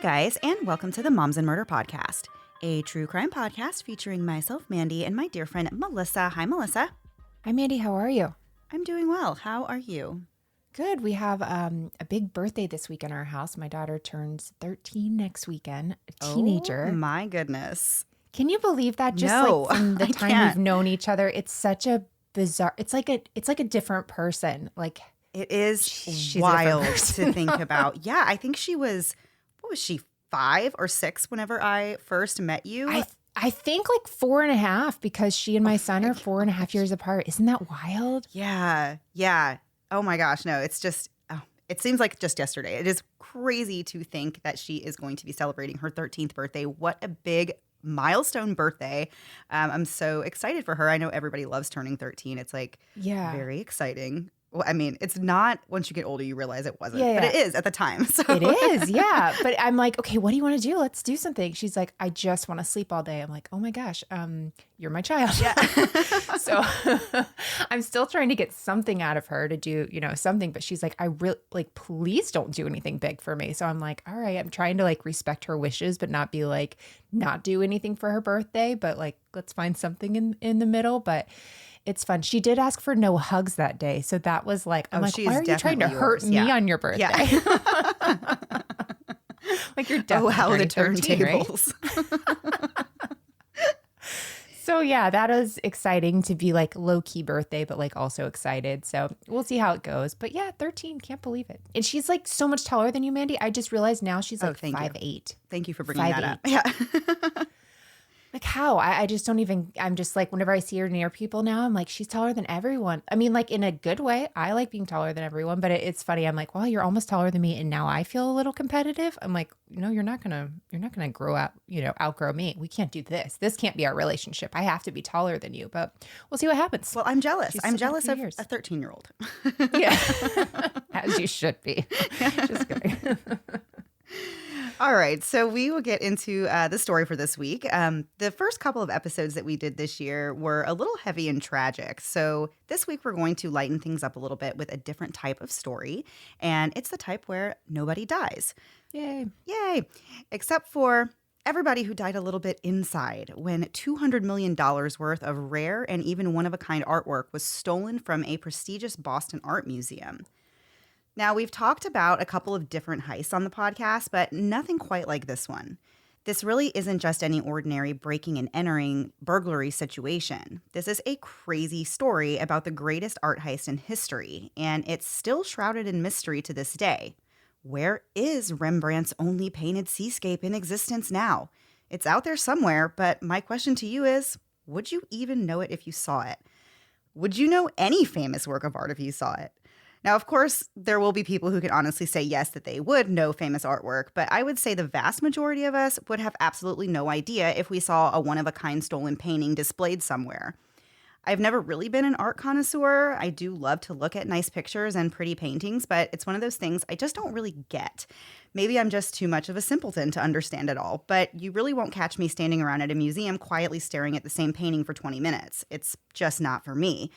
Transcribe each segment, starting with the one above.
guys, and welcome to the Moms and Murder Podcast, a true crime podcast featuring myself, Mandy, and my dear friend, Melissa. Hi, Melissa. Hi, Mandy. How are you? I'm doing well. How are you? Good. We have a big birthday this week in our house. My daughter turns 13 next weekend, a teenager. Oh, my goodness. Can you believe that? Just No, like from the I time can't. we've known each other, it's such a bizarre, it's like a different person. Like It is she's a different wild person. to think about. Yeah, I think she was, what was she, 5 or 6 whenever I first met you? I think like 4.5 because she and my son are 4.5 years apart. Isn't that wild? Yeah. Oh my gosh, no, it's just, it seems like just yesterday. It is crazy to think that she is going to be celebrating her 13th birthday. What a big milestone birthday. I'm so excited for her. I know everybody loves turning 13. It's like very exciting. Well, I mean, it's not once you get older, you realize it wasn't, but it is at the time. So It is, yeah. But I'm like, okay, what do you want to do? Let's do something. She's like, I just want to sleep all day. I'm like, oh my gosh, you're my child. Yeah. So I'm still trying to get something out of her to do, something. But she's like, I really like, please don't do anything big for me. So I'm like, all right, I'm trying to like respect her wishes, but not be like, not do anything for her birthday. But like, let's find something in the middle. But it's fun. She did ask for no hugs that day. So that was like, I'm like, why are you trying to hurt me on your birthday? Yeah. Like you're definitely how the 13, turntables. right? So yeah, that is exciting to be like low-key birthday, but like also excited. So we'll see how it goes. But yeah, 13, can't believe it. And she's like so much taller than you, Mandy. I just realized now she's like 5'8". Thank you for bringing that up. Yeah. Like how? I just don't even, I'm just like, whenever I see her near people now, I'm like, she's taller than everyone. I mean, like in a good way. I like being taller than everyone, but it's funny. I'm like, well, you're almost taller than me. And now I feel a little competitive. I'm like, no, you're not gonna grow up, outgrow me. We can't do this. This can't be our relationship. I have to be taller than you, but we'll see what happens. Well, I'm jealous. She's I'm still jealous got of 3 years. a 13-year-old. Yeah. As you should be. Just kidding. All right, so we will get into the story for this week. The first couple of episodes that we did this year were a little heavy and tragic. So this week we're going to lighten things up a little bit with a different type of story. And it's the type where nobody dies. Yay. Yay. Except for everybody who died a little bit inside when $200 million worth of rare and even one-of-a-kind artwork was stolen from a prestigious Boston art museum. Now, we've talked about a couple of different heists on the podcast, but nothing quite like this one. This really isn't just any ordinary breaking and entering burglary situation. This is a crazy story about the greatest art heist in history, and it's still shrouded in mystery to this day. Where is Rembrandt's only painted seascape in existence now? It's out there somewhere, but my question to you is, would you even know it if you saw it? Would you know any famous work of art if you saw it? Now, of course, there will be people who can honestly say yes, that they would know famous artwork, but I would say the vast majority of us would have absolutely no idea if we saw a one-of-a-kind stolen painting displayed somewhere. I've never really been an art connoisseur. I do love to look at nice pictures and pretty paintings, but it's one of those things I just don't really get. Maybe I'm just too much of a simpleton to understand it all, but you really won't catch me standing around at a museum quietly staring at the same painting for 20 minutes. It's just not for me.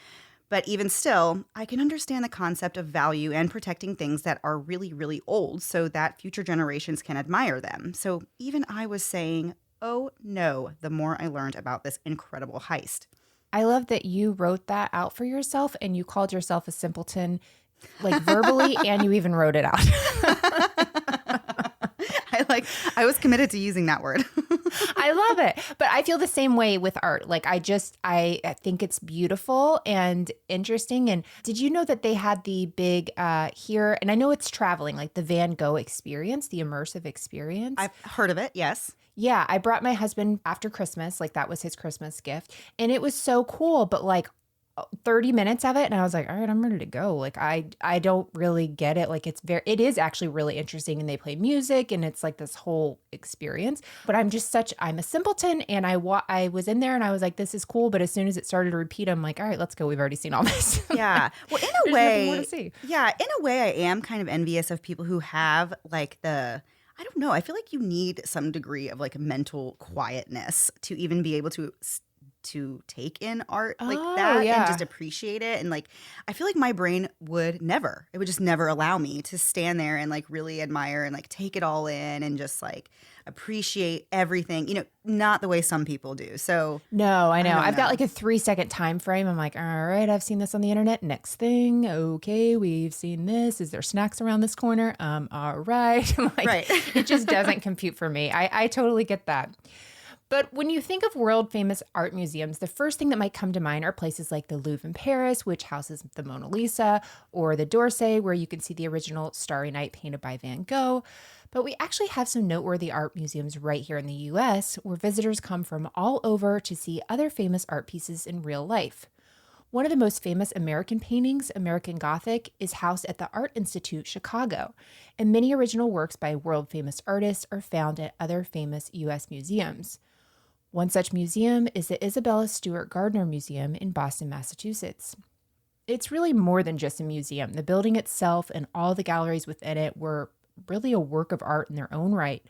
But even still, I can understand the concept of value and protecting things that are really, really old so that future generations can admire them. So even I was saying, oh no, the more I learned about this incredible heist. I love that you wrote that out for yourself and you called yourself a simpleton, like verbally, and you even wrote it out. I was committed to using that word. I love it. But I feel the same way with art. Like I think it's beautiful and interesting. And did you know that they had the big here, and I know it's traveling, like the Van Gogh experience, the immersive experience. I've heard of it, yes. Yeah, I brought my husband after Christmas, like that was his Christmas gift. And it was so cool, but like 30 minutes of it and I was like, all right, I'm ready to go. Like I don't really get it. Like it is actually really interesting and they play music and it's like this whole experience. But I'm a simpleton and I was in there and I was like, this is cool. But as soon as it started to repeat, I'm like, all right, let's go. We've already seen all this. Yeah. Well, in a There's way, nothing more to see. Yeah, in a way I am kind of envious of people who have like I don't know. I feel like you need some degree of like mental quietness to even be able to to take in art like Oh, that and just yeah. appreciate it. And like, I feel like my brain would never, it would just never allow me to stand there and like really admire and like take it all in and just like appreciate everything, not the way some people do. So No, I I know. don't I've got know. like a 3-second time frame. I'm like, all right, I've seen this on the internet. Next thing. Okay, we've seen this. Is there snacks around this corner? All right. Like, Right. it just doesn't compute for me. I totally get that. But when you think of world famous art museums, the first thing that might come to mind are places like the Louvre in Paris, which houses the Mona Lisa, or the d'Orsay, where you can see the original Starry Night painted by Van Gogh. But we actually have some noteworthy art museums right here in the US, where visitors come from all over to see other famous art pieces in real life. One of the most famous American paintings, American Gothic, is housed at the Art Institute, Chicago, and many original works by world famous artists are found at other famous US museums. One such museum is the Isabella Stewart Gardner Museum in Boston, Massachusetts. It's really more than just a museum. The building itself and all the galleries within it were really a work of art in their own right.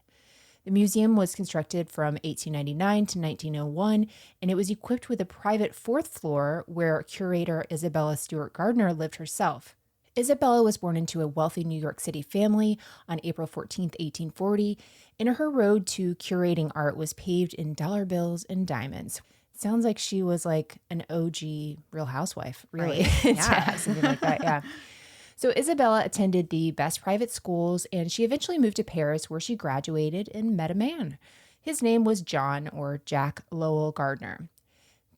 The museum was constructed from 1899 to 1901, and it was equipped with a private fourth floor where curator Isabella Stewart Gardner lived herself. Isabella was born into a wealthy New York City family on April 14th, 1840, and her road to curating art was paved in dollar bills and diamonds. Sounds like she was like an OG Real Housewife, really, Right. to Yeah. have something like that, yeah. So Isabella attended the best private schools, and she eventually moved to Paris, where she graduated and met a man. His name was John, or Jack Lowell Gardner.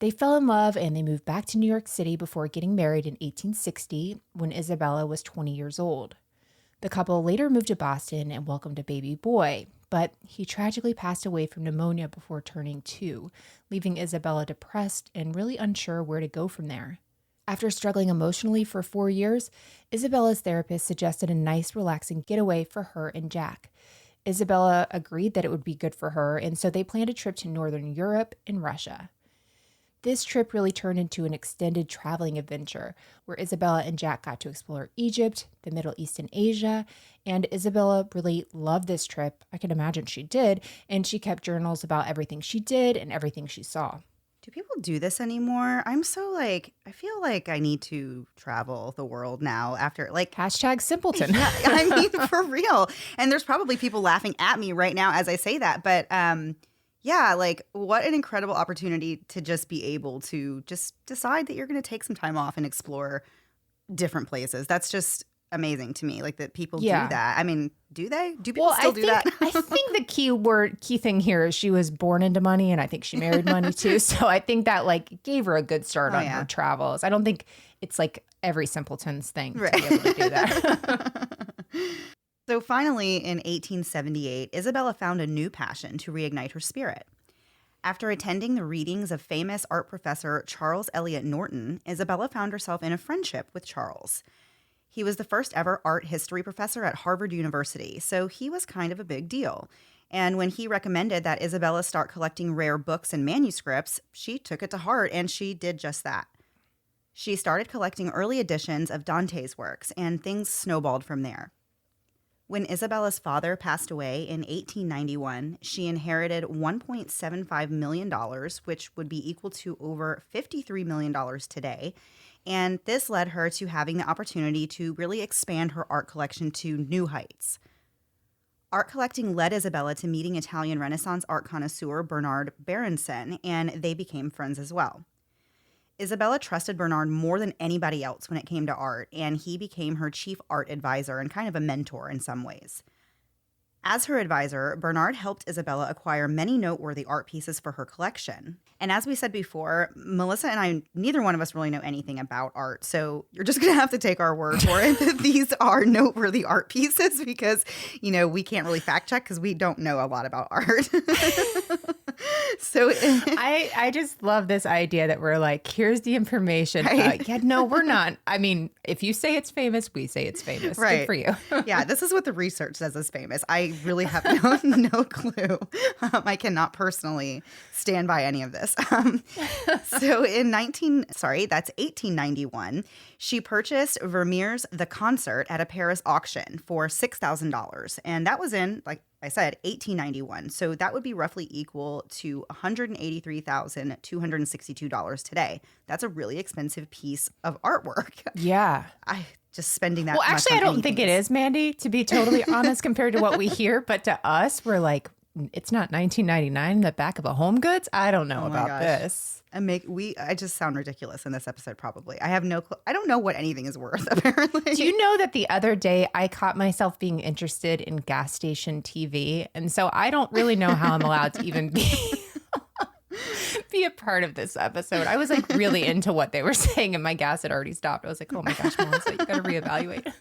They fell in love and they moved back to New York City before getting married in 1860 when Isabella was 20 years old. The couple later moved to Boston and welcomed a baby boy, but he tragically passed away from pneumonia before turning 2, leaving Isabella depressed and really unsure where to go from there. After struggling emotionally for 4 years, Isabella's therapist suggested a nice, relaxing getaway for her and Jack. Isabella agreed that it would be good for her, and so they planned a trip to Northern Europe and Russia. This trip really turned into an extended traveling adventure where Isabella and Jack got to explore Egypt, the Middle East, and Asia. And Isabella really loved this trip. I can imagine she did. And she kept journals about everything she did and everything she saw. Do people do this anymore? I'm so like, I feel like I need to travel the world now after like, Hashtag simpleton. yeah, I mean, for real. And there's probably people laughing at me right now as I say that. But yeah, like what an incredible opportunity to just be able to just decide that you're going to take some time off and explore different places. That's just amazing to me. Like that people do Yeah. that. I mean, do they? Do people Well, still do that? I think the key thing here is she was born into money, and I think she married money too. So I think that like gave her a good start Oh, on yeah. her travels. I don't think it's like every simpleton's thing Right. to be able to do that. So finally, in 1878, Isabella found a new passion to reignite her spirit. After attending the readings of famous art professor Charles Eliot Norton, Isabella found herself in a friendship with Charles. He was the first ever art history professor at Harvard University, so he was kind of a big deal. And when he recommended that Isabella start collecting rare books and manuscripts, she took it to heart and she did just that. She started collecting early editions of Dante's works, and things snowballed from there. When Isabella's father passed away in 1891, she inherited $1.75 million, which would be equal to over $53 million today. And this led her to having the opportunity to really expand her art collection to new heights. Art collecting led Isabella to meeting Italian Renaissance art connoisseur Bernard Berenson, and they became friends as well. Isabella trusted Bernard more than anybody else when it came to art, and he became her chief art advisor and kind of a mentor in some ways. As her advisor, Bernard helped Isabella acquire many noteworthy art pieces for her collection. And as we said before, Melissa and I, neither one of us really know anything about art, so you're just going to have to take our word for it that these are noteworthy art pieces because, we can't really fact check because we don't know a lot about art. So I just love this idea that we're like, here's the information. Right. Yeah, no, we're not. I mean, if you say it's famous, we say it's famous. Right. Good for you. Yeah, this is what the research says is famous. I really have no clue. I cannot personally stand by any of this. So in 1891, she purchased Vermeer's The Concert at a Paris auction for $6,000. And that was in like I said 1891. So that would be roughly equal to $183,262 today. That's a really expensive piece of artwork. Yeah. I just spending that Well, much actually, on I don't anything think it is, Mandy, to be totally honest, compared to what we hear. But to us, we're like, it's not 1999 in the back of a Home Goods. I don't know Oh my about gosh. this. I just sound ridiculous in this episode probably. I have no clue. I don't know what anything is worth apparently. Do you know that the other day I caught myself being interested in gas station TV? And so I don't really know how I'm allowed to even be a part of this episode. I was like really into what they were saying and my gas had already stopped. I was like, oh my gosh, Melissa, you got to reevaluate.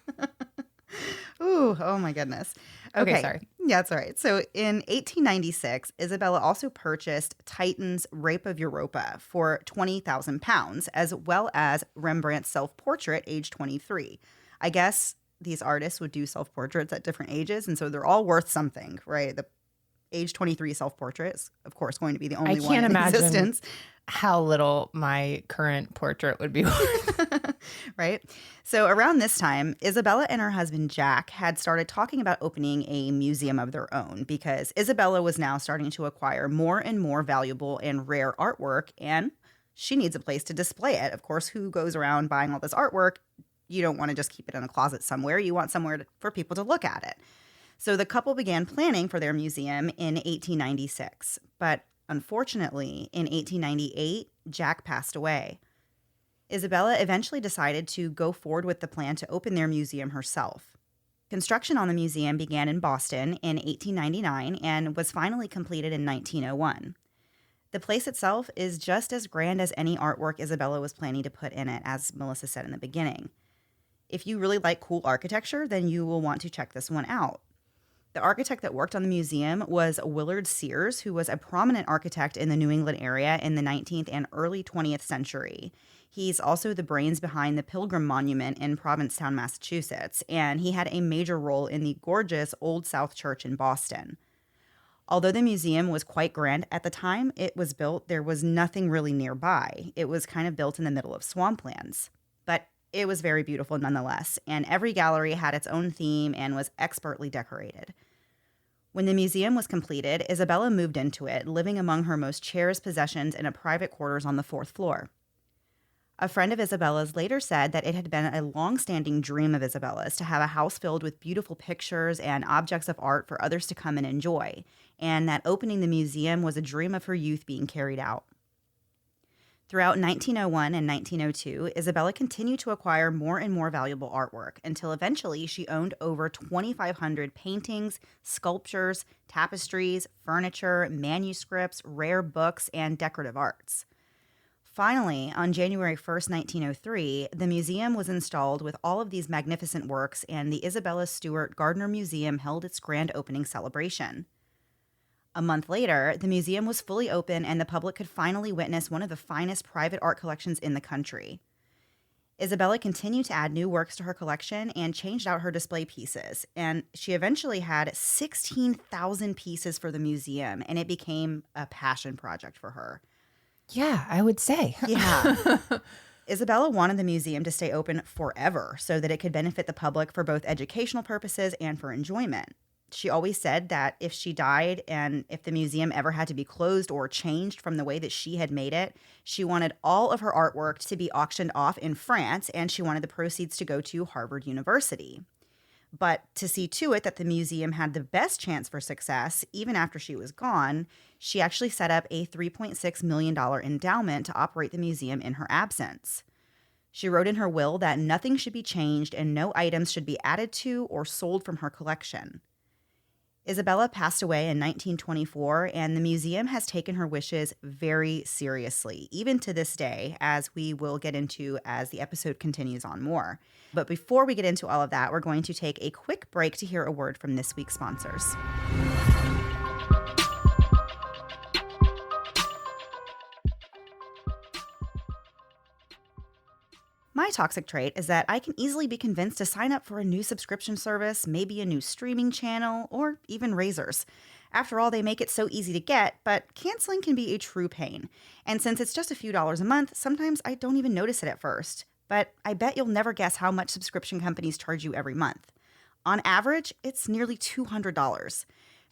Ooh, oh my goodness. Okay, sorry. Yeah, it's all right. So in 1896, Isabella also purchased Titan's Rape of Europa for 20,000 pounds, as well as Rembrandt's self-portrait, age 23. I guess these artists would do self-portraits at different ages, and so they're all worth something, right? The age 23 self-portrait is, of course, going to be the only one in existence. How little my current portrait would be worth. Right? So around this time, Isabella and her husband Jack had started talking about opening a museum of their own because Isabella was now starting to acquire more and more valuable and rare artwork, and she needs a place to display it. Of course, who goes around buying all this artwork? You don't want to just keep it in a closet somewhere. You want somewhere for people to look at it. So the couple began planning for their museum in 1896, but unfortunately, in 1898, Jack passed away. Isabella eventually decided to go forward with the plan to open their museum herself. Construction on the museum began in Boston in 1899 and was finally completed in 1901. The place itself is just as grand as any artwork Isabella was planning to put in it, as Melissa said in the beginning. If you really like cool architecture, then you will want to check this one out. The architect that worked on the museum was Willard Sears, who was a prominent architect in the New England area in the 19th and early 20th century. He's also the brains behind the Pilgrim Monument in Provincetown, Massachusetts, and he had a major role in the gorgeous Old South Church in Boston. Although the museum was quite grand at the time it was built, there was nothing really nearby. It was kind of built in the middle of swamplands. But it was very beautiful nonetheless, and every gallery had its own theme and was expertly decorated. When the museum was completed, Isabella moved into it, living among her most cherished possessions in a private quarters on the 4th floor. A friend of Isabella's later said that it had been a long-standing dream of Isabella's to have a house filled with beautiful pictures and objects of art for others to come and enjoy, and that opening the museum was a dream of her youth being carried out. Throughout 1901 and 1902, Isabella continued to acquire more and more valuable artwork until eventually she owned over 2,500 paintings, sculptures, tapestries, furniture, manuscripts, rare books, and decorative arts. Finally, on January 1st, 1903, the museum was installed with all of these magnificent works, and the Isabella Stewart Gardner Museum held its grand opening celebration. A month later, the museum was fully open and the public could finally witness one of the finest private art collections in the country. Isabella continued to add new works to her collection and changed out her display pieces, and she eventually had 16,000 pieces for the museum, and it became a passion project for her. Yeah, I would say. Yeah. Isabella wanted the museum to stay open forever so that it could benefit the public for both educational purposes and for enjoyment. She always said that if she died and if the museum ever had to be closed or changed from the way that she had made it, she wanted all of her artwork to be auctioned off in France, and she wanted the proceeds to go to Harvard University. But to see to it that the museum had the best chance for success, even after she was gone, she actually set up a $3.6 million endowment to operate the museum in her absence. She wrote in her will that nothing should be changed and no items should be added to or sold from her collection. Isabella passed away in 1924, and the museum has taken her wishes very seriously, even to this day, as we will get into as the episode continues on more. But before we get into all of that, we're going to take a quick break to hear a word from this week's sponsors. My toxic trait is that I can easily be convinced to sign up for a new subscription service, maybe a new streaming channel, or even razors. After all, they make it so easy to get, but canceling can be a true pain. And since it's just a few dollars a month, sometimes I don't even notice it at first. But I bet you'll never guess how much subscription companies charge you every month. On average, it's nearly $200.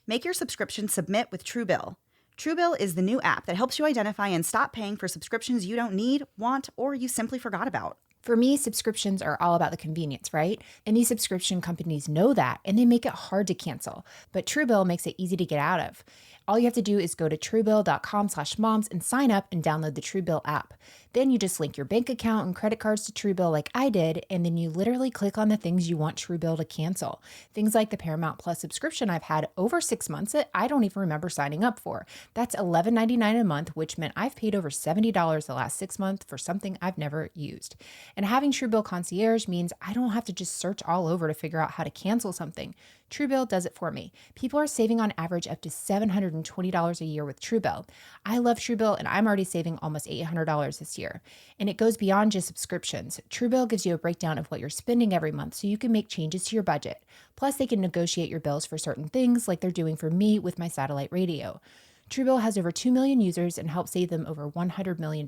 Make your subscription submit with Truebill. Truebill is the new app that helps you identify and stop paying for subscriptions you don't need, want, or you simply forgot about. For me, subscriptions are all about the convenience, right? And these subscription companies know that, and they make it hard to cancel. But Truebill makes it easy to get out of. All you have to do is go to truebill.com/moms and sign up and download the Truebill app. Then you just link your bank account and credit cards to Truebill like I did, and then you literally click on the things you want Truebill to cancel. Things like the Paramount Plus subscription I've had over 6 months that I don't even remember signing up for. That's $11.99 a month, which meant I've paid over $70 the last 6 months for something I've never used. And having Truebill Concierge means I don't have to just search all over to figure out how to cancel something. Truebill does it for me. People are saving on average up to $720 a year with Truebill. I love Truebill, and I'm already saving almost $800 this year. And it goes beyond just subscriptions. Truebill gives you a breakdown of what you're spending every month so you can make changes to your budget. Plus, they can negotiate your bills for certain things like they're doing for me with my satellite radio. Truebill has over 2 million users and helped save them over $100 million.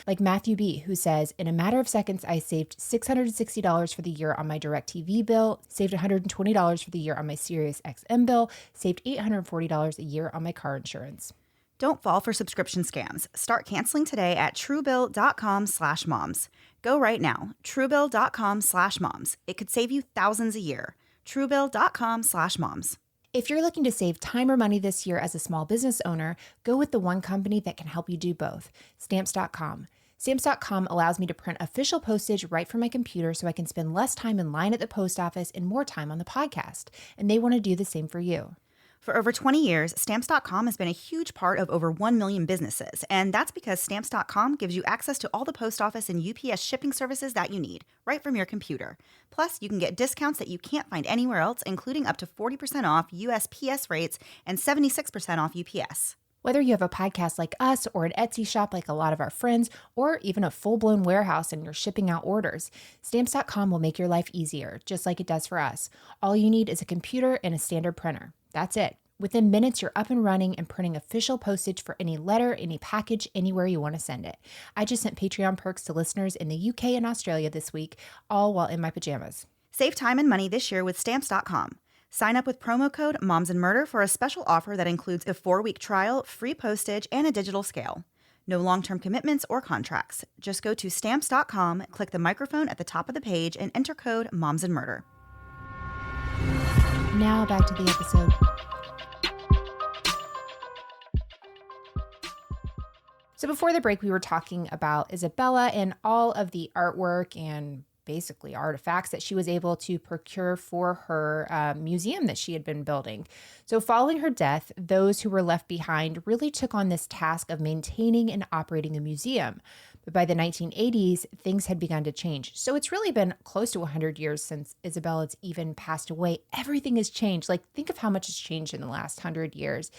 Like Matthew B., who says, in a matter of seconds, I saved $660 for the year on my DirecTV bill, saved $120 for the year on my Sirius XM bill, saved $840 a year on my car insurance. Don't fall for subscription scams. Start canceling today at Truebill.com/moms. Go right now. Truebill.com/moms. It could save you thousands a year. Truebill.com/moms. If you're looking to save time or money this year as a small business owner, go with the one company that can help you do both, Stamps.com. Stamps.com allows me to print official postage right from my computer so I can spend less time in line at the post office and more time on the podcast. And they want to do the same for you. For over 20 years, Stamps.com has been a huge part of over 1 million businesses, and that's because Stamps.com gives you access to all the post office and UPS shipping services that you need, right from your computer. Plus, you can get discounts that you can't find anywhere else, including up to 40% off USPS rates and 76% off UPS. Whether you have a podcast like us or an Etsy shop like a lot of our friends, or even a full-blown warehouse and you're shipping out orders, Stamps.com will make your life easier, just like it does for us. All you need is a computer and a standard printer. That's it. Within minutes, you're up and running and printing official postage for any letter, any package, anywhere you want to send it. I just sent Patreon perks to listeners in the UK and Australia this week, all while in my pajamas. Save time and money this year with Stamps.com. Sign up with promo code MomsAndMurder for a special offer that includes a 4-week trial, free postage, and a digital scale. No long-term commitments or contracts. Just go to Stamps.com, click the microphone at the top of the page, and enter code MomsAndMurder. Now back to the episode. So before the break, we were talking about Isabella and all of the artwork and basically artifacts that she was able to procure for her museum that she had been building. So following her death, those who were left behind really took on this task of maintaining and operating the museum. But by the 1980s, things had begun to change. So it's really been close to 100 years since Isabella's even passed away. Everything has changed. Like, think of how much has changed in the last 100 years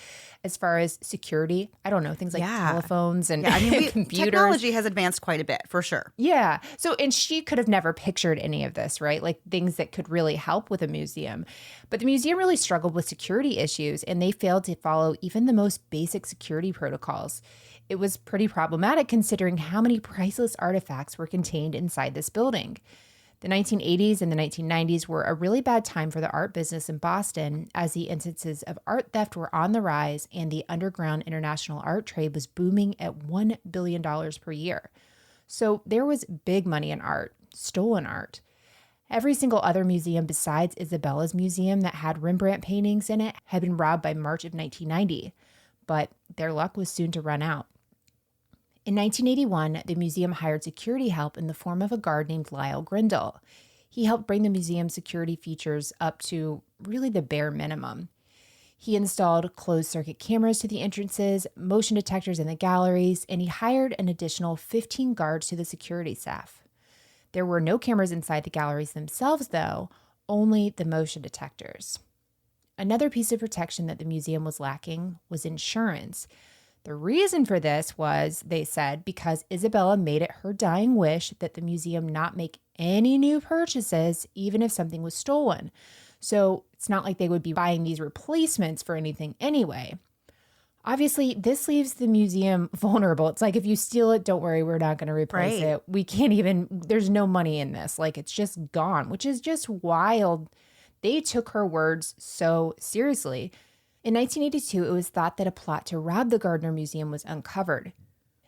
as far as security. I don't know, things like telephones and computers. Technology has advanced quite a bit, for sure. Yeah. So, and she could have never pictured any of this, right? Like things that could really help with a museum. But the museum really struggled with security issues, and they failed to follow even the most basic security protocols. It was pretty problematic considering how many priceless artifacts were contained inside this building. The 1980s and the 1990s were a really bad time for the art business in Boston, as the instances of art theft were on the rise and the underground international art trade was booming at $1 billion per year. So there was big money in art, stolen art. Every single other museum besides Isabella's museum that had Rembrandt paintings in it had been robbed by March of 1990, but their luck was soon to run out. In 1981, the museum hired security help in the form of a guard named Lyle Grindle. He helped bring the museum's security features up to really the bare minimum. He installed closed-circuit cameras to the entrances, motion detectors in the galleries, and he hired an additional 15 guards to the security staff. There were no cameras inside the galleries themselves, though, only the motion detectors. Another piece of protection that the museum was lacking was insurance. The reason for this was, they said, because Isabella made it her dying wish that the museum not make any new purchases, even if something was stolen. So it's not like they would be buying these replacements for anything anyway. Obviously, this leaves the museum vulnerable. It's like, if you steal it, don't worry, we're not going to replace it. We can't even, there's no money in this. Like, it's just gone, which is just wild. They took her words so seriously. In 1982, it was thought that a plot to rob the Gardner Museum was uncovered.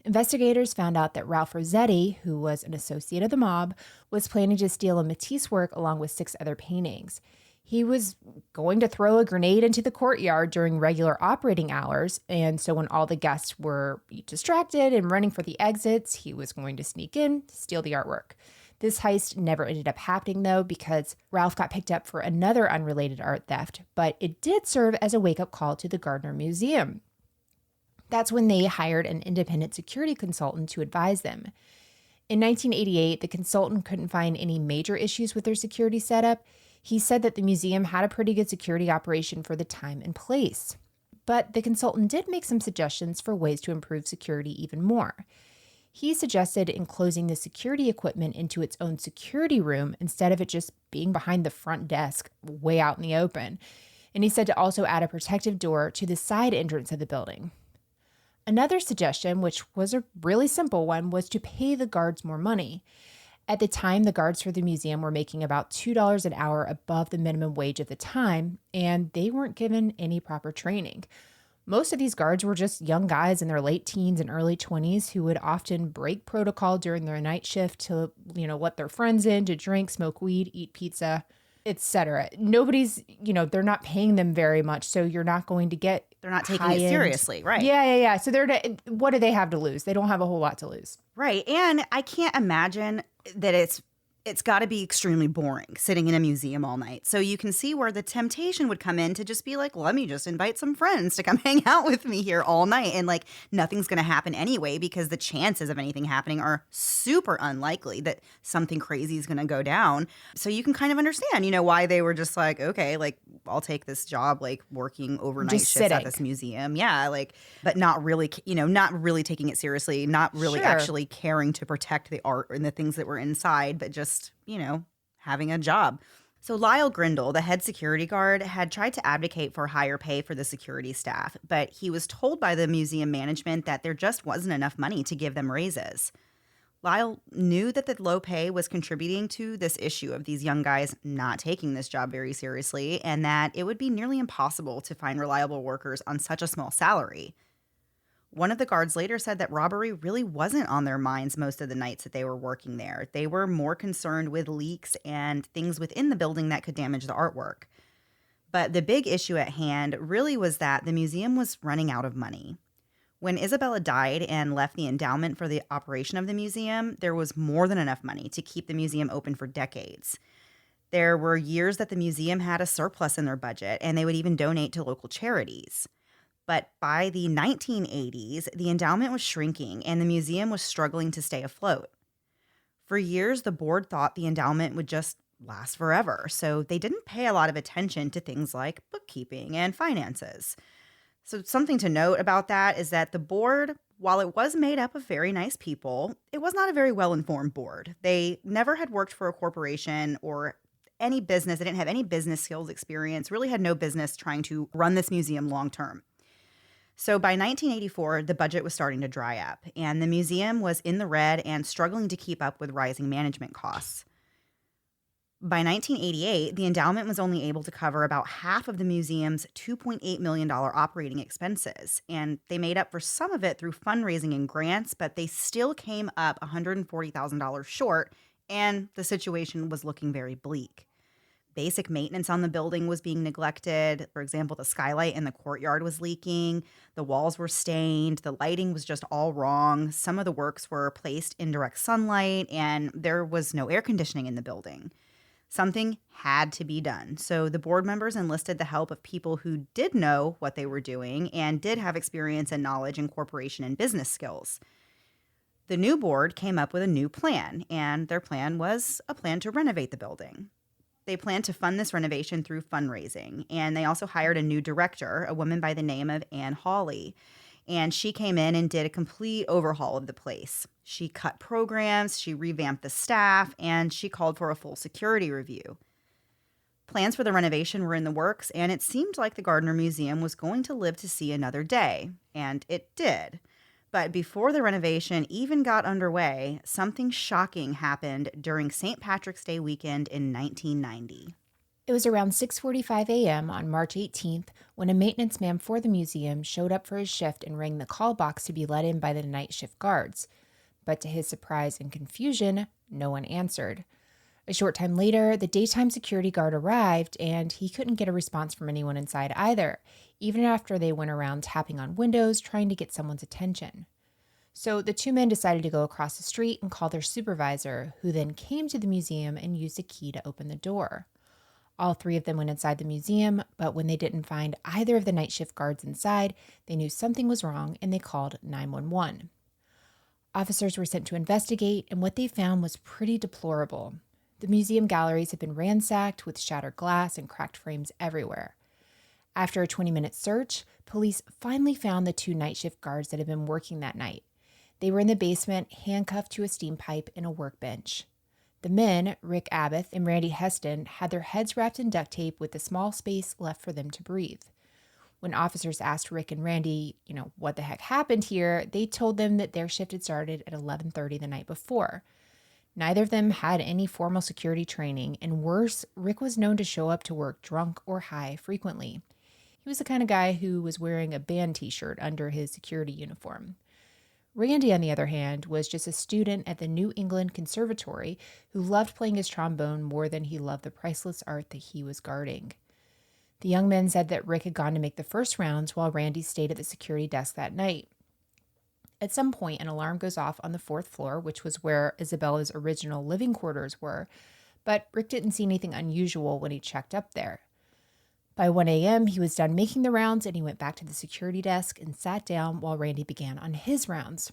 Investigators found out that Ralph Rossetti, who was an associate of the mob, was planning to steal a Matisse work along with 6 other paintings. He was going to throw a grenade into the courtyard during regular operating hours, and so when all the guests were distracted and running for the exits, he was going to sneak in, steal the artwork. This heist never ended up happening, though, because Ralph got picked up for another unrelated art theft, but it did serve as a wake-up call to the Gardner Museum. That's when they hired an independent security consultant to advise them. In 1988, the consultant couldn't find any major issues with their security setup. He said that the museum had a pretty good security operation for the time and place. But the consultant did make some suggestions for ways to improve security even more. He suggested enclosing the security equipment into its own security room instead of it just being behind the front desk way out in the open. And he said to also add a protective door to the side entrance of the building. Another suggestion, which was a really simple one, was to pay the guards more money. At the time, the guards for the museum were making about $2 an hour above the minimum wage at the time, and they weren't given any proper training. Most of these guards were just young guys in their late teens and early 20s who would often break protocol during their night shift to, let their friends in to drink, smoke weed, eat pizza, etc. Nobody's, they're not paying them very much, so you're not going to get They're not taking it seriously, right? Yeah. So what do they have to lose? They don't have a whole lot to lose. Right. And I can't imagine that it's got to be extremely boring sitting in a museum all night. So you can see where the temptation would come in to just be like, let me just invite some friends to come hang out with me here all night. And like nothing's going to happen anyway, because the chances of anything happening are super unlikely that something crazy is going to go down. So you can kind of understand, why they were just like, okay, like I'll take this job, like working overnight Just shifts sitting. at this museum. Yeah. Like, but not really, not really taking it seriously, not really Sure. actually caring to protect the art and the things that were inside, but just, having a job. So Lyle Grindle, the head security guard, had tried to advocate for higher pay for the security staff, but he was told by the museum management that there just wasn't enough money to give them raises. Lyle knew that the low pay was contributing to this issue of these young guys not taking this job very seriously, and that it would be nearly impossible to find reliable workers on such a small salary. One of the guards later said that robbery really wasn't on their minds most of the nights that they were working there. They were more concerned with leaks and things within the building that could damage the artwork. But the big issue at hand really was that the museum was running out of money. When Isabella died and left the endowment for the operation of the museum, there was more than enough money to keep the museum open for decades. There were years that the museum had a surplus in their budget, and they would even donate to local charities. But by the 1980s, the endowment was shrinking and the museum was struggling to stay afloat. For years, the board thought the endowment would just last forever, so they didn't pay a lot of attention to things like bookkeeping and finances. So something to note about that is that the board, while it was made up of very nice people, it was not a very well-informed board. They never had worked for a corporation or any business. They didn't have any business skills experience, really had no business trying to run this museum long-term. So by 1984, the budget was starting to dry up, and the museum was in the red and struggling to keep up with rising management costs. By 1988, the endowment was only able to cover about half of the museum's $2.8 million operating expenses, and they made up for some of it through fundraising and grants, but they still came up $140,000 short, and the situation was looking very bleak. Basic maintenance on the building was being neglected. For example, the skylight in the courtyard was leaking. The walls were stained. The lighting was just all wrong. Some of the works were placed in direct sunlight, and there was no air conditioning in the building. Something had to be done. So the board members enlisted the help of people who did know what they were doing and did have experience and knowledge in corporation and business skills. The new board came up with a new plan, and their plan was a plan to renovate the building. They planned to fund this renovation through fundraising, and they also hired a new director, a woman by the name of Ann Hawley, and she came in and did a complete overhaul of the place. She cut programs, she revamped the staff, and she called for a full security review. Plans for the renovation were in the works, and it seemed like the Gardner Museum was going to live to see another day, and it did. But before the renovation even got underway, something shocking happened during St. Patrick's Day weekend in 1990. It was around 6:45 a.m. on March 18th when a maintenance man for the museum showed up for his shift and rang the call box to be let in by the night shift guards. But to his surprise and confusion, no one answered. A short time later, the daytime security guard arrived, and he couldn't get a response from anyone inside either, even after they went around tapping on windows trying to get someone's attention. So the two men decided to go across the street and call their supervisor, who then came to the museum and used a key to open the door. All three of them went inside the museum, but when they didn't find either of the night shift guards inside, they knew something was wrong and they called 911. Officers were sent to investigate, and what they found was pretty deplorable. The museum galleries had been ransacked with shattered glass and cracked frames everywhere. After a 20-minute search, police finally found the two night shift guards that had been working that night. They were in the basement, handcuffed to a steam pipe and a workbench. The men, Rick Abbott and Randy Heston, had their heads wrapped in duct tape with a small space left for them to breathe. When officers asked Rick and Randy, what the heck happened here, they told them that their shift had started at 11:30 the night before. Neither of them had any formal security training, and worse, Rick was known to show up to work drunk or high frequently. He was the kind of guy who was wearing a band t-shirt under his security uniform. Randy, on the other hand, was just a student at the New England Conservatory who loved playing his trombone more than he loved the priceless art that he was guarding. The young men said that Rick had gone to make the first rounds while Randy stayed at the security desk that night. At some point, an alarm goes off on the fourth floor, which was where Isabella's original living quarters were, but Rick didn't see anything unusual when he checked up there. By 1 a.m., he was done making the rounds and he went back to the security desk and sat down while Randy began on his rounds.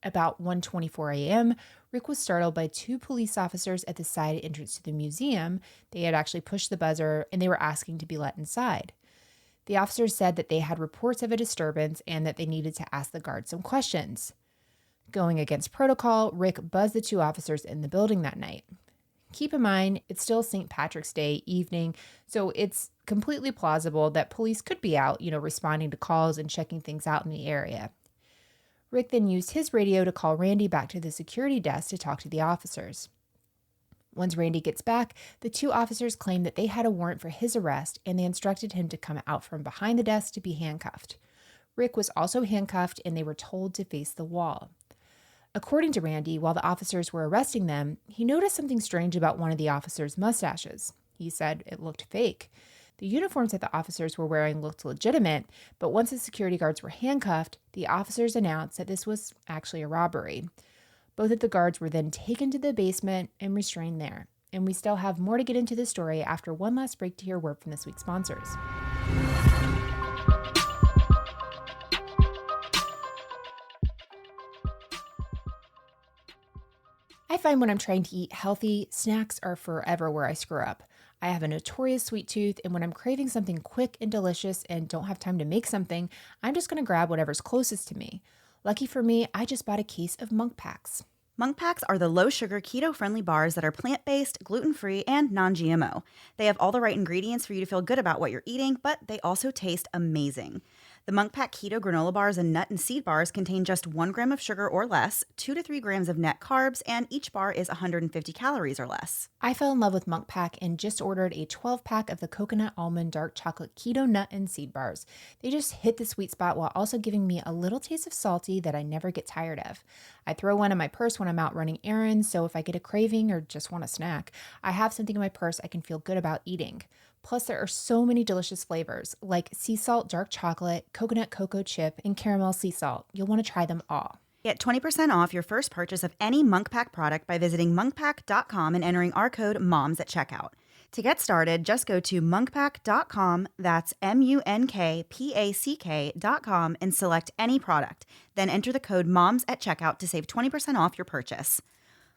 About 1:24 a.m., Rick was startled by two police officers at the side entrance to the museum. They had actually pushed the buzzer and they were asking to be let inside. The officers said that they had reports of a disturbance and that they needed to ask the guards some questions. Going against protocol, Rick buzzed the two officers in the building that night. Keep in mind, it's still St. Patrick's Day evening, so it's completely plausible that police could be out, responding to calls and checking things out in the area. Rick then used his radio to call Randy back to the security desk to talk to the officers. Once Randy gets back, the two officers claim that they had a warrant for his arrest and they instructed him to come out from behind the desk to be handcuffed. Rick was also handcuffed and they were told to face the wall. According to Randy, while the officers were arresting them, he noticed something strange about one of the officers' mustaches. He said it looked fake. The uniforms that the officers were wearing looked legitimate, but once the security guards were handcuffed, the officers announced that this was actually a robbery. Both of the guards were then taken to the basement and restrained there. And we still have more to get into this story after one last break to hear word from this week's sponsors. I find when I'm trying to eat healthy, snacks are forever where I screw up. I have a notorious sweet tooth, and when I'm craving something quick and delicious and don't have time to make something, I'm just going to grab whatever's closest to me. Lucky for me, I just bought a case of Munk Packs. Munk Packs are the low-sugar, keto-friendly bars that are plant-based, gluten-free, and non-GMO. They have all the right ingredients for you to feel good about what you're eating, but they also taste amazing. The Munk Pack Keto Granola Bars and Nut and Seed Bars contain just 1 gram of sugar or less, 2 to 3 grams of net carbs, and each bar is 150 calories or less. I fell in love with Munk Pack and just ordered a 12-pack of the Coconut Almond Dark Chocolate Keto Nut and Seed Bars. They just hit the sweet spot while also giving me a little taste of salty that I never get tired of. I throw one in my purse when I'm out running errands, so if I get a craving or just want a snack, I have something in my purse I can feel good about eating. Plus, there are so many delicious flavors, like sea salt dark chocolate, coconut cocoa chip, and caramel sea salt. You'll want to try them all. Get 20% off your first purchase of any Munk Pack product by visiting monkpack.com and entering our code MOMS at checkout. To get started, just go to monkpack.com, that's MUNKPACK.com, and select any product. Then enter the code MOMS at checkout to save 20% off your purchase.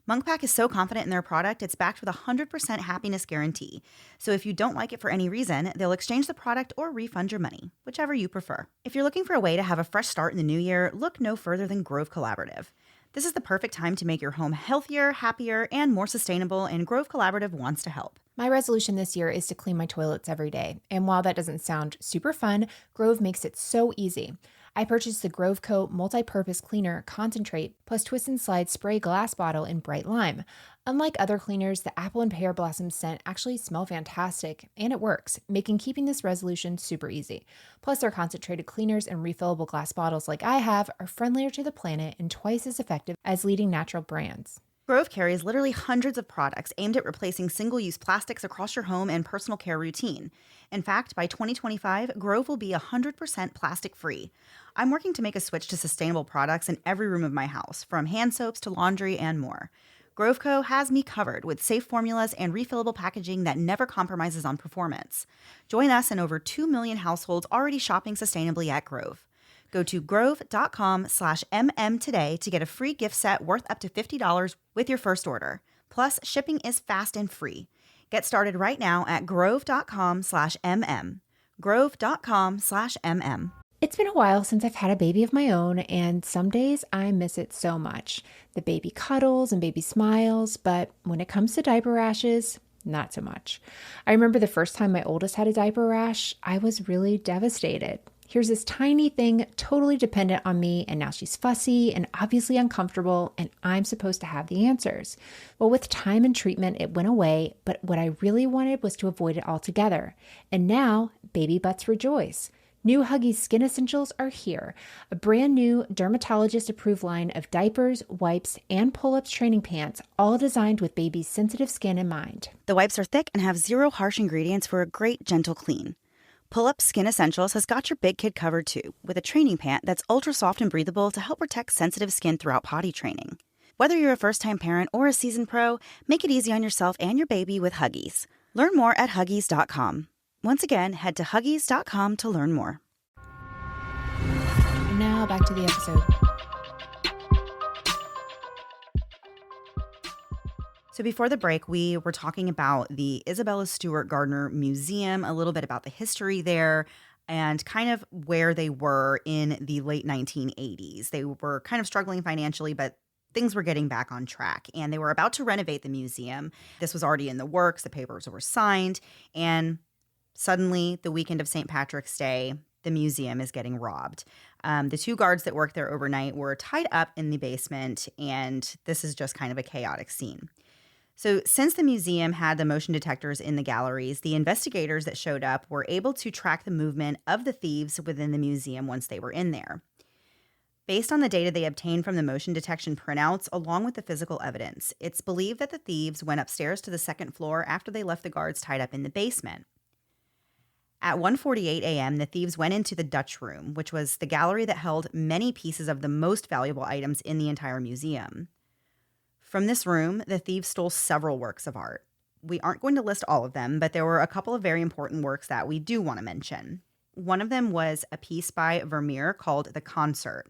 Munk Pack is so confident in their product, it's backed with a 100% happiness guarantee. So if you don't like it for any reason, they'll exchange the product or refund your money, whichever you prefer. If you're looking for a way to have a fresh start in the new year, look no further than Grove Collaborative. This is the perfect time to make your home healthier, happier, and more sustainable, and Grove Collaborative wants to help. My resolution this year is to clean my toilets every day. And while that doesn't sound super fun, Grove makes it so easy. I purchased the Grove Coat Multi-Purpose Cleaner Concentrate plus Twist and Slide Spray Glass Bottle in Bright Lime. Unlike other cleaners, the apple and pear blossom scent actually smell fantastic, and it works, making keeping this resolution super easy. Plus, their concentrated cleaners and refillable glass bottles like I have are friendlier to the planet and twice as effective as leading natural brands. Grove carries literally hundreds of products aimed at replacing single-use plastics across your home and personal care routine. In fact, by 2025, Grove will be 100% plastic-free. I'm working to make a switch to sustainable products in every room of my house, from hand soaps to laundry and more. Grove Co. has me covered with safe formulas and refillable packaging that never compromises on performance. Join us and over 2 million households already shopping sustainably at Grove. Go to grove.com/mm today to get a free gift set worth up to $50 with your first order. Plus, shipping is fast and free. Get started right now at grove.com/mm. Grove.com/mm. It's been a while since I've had a baby of my own, and some days I miss it so much. The baby cuddles and baby smiles, but when it comes to diaper rashes, not so much. I remember the first time my oldest had a diaper rash, I was really devastated. Here's this tiny thing totally dependent on me, and now she's fussy and obviously uncomfortable, and I'm supposed to have the answers. Well, with time and treatment, it went away, but what I really wanted was to avoid it altogether. And now, baby butts rejoice. New Huggies Skin Essentials are here, a brand new dermatologist-approved line of diapers, wipes, and pull-ups training pants, all designed with baby's sensitive skin in mind. The wipes are thick and have zero harsh ingredients for a great, gentle clean. Pull-Up Skin Essentials has got your big kid covered too, with a training pant that's ultra soft and breathable to help protect sensitive skin throughout potty training. Whether you're a first-time parent or a seasoned pro, make it easy on yourself and your baby with Huggies. Learn more at Huggies.com. Once again, head to Huggies.com to learn more. And now back to the episode. So before the break, we were talking about the Isabella Stewart Gardner Museum, a little bit about the history there, and kind of where they were in the late 1980s. They were kind of struggling financially, but things were getting back on track, and they were about to renovate the museum. This was already in the works. The papers were signed, and suddenly, the weekend of St. Patrick's Day, the museum is getting robbed. The two guards that worked there overnight were tied up in the basement, and this is just kind of a chaotic scene. So since the museum had the motion detectors in the galleries, the investigators that showed up were able to track the movement of the thieves within the museum once they were in there. Based on the data they obtained from the motion detection printouts, along with the physical evidence, it's believed that the thieves went upstairs to the second floor after they left the guards tied up in the basement. At 1:48 a.m., the thieves went into the Dutch Room, which was the gallery that held many pieces of the most valuable items in the entire museum. From this room, the thieves stole several works of art. We aren't going to list all of them, but there were a couple of very important works that we do want to mention. One of them was a piece by Vermeer called The Concert.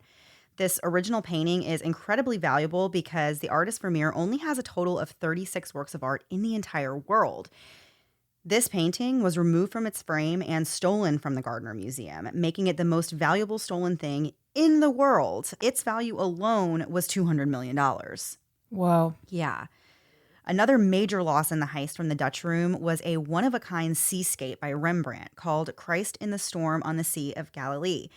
This original painting is incredibly valuable because the artist Vermeer only has a total of 36 works of art in the entire world. This painting was removed from its frame and stolen from the Gardner Museum, making it the most valuable stolen thing in the world. Its value alone was $200 million. Whoa. Yeah. Another major loss in the heist from the Dutch Room was a one-of-a-kind seascape by Rembrandt called Christ in the Storm on the Sea of Galilee.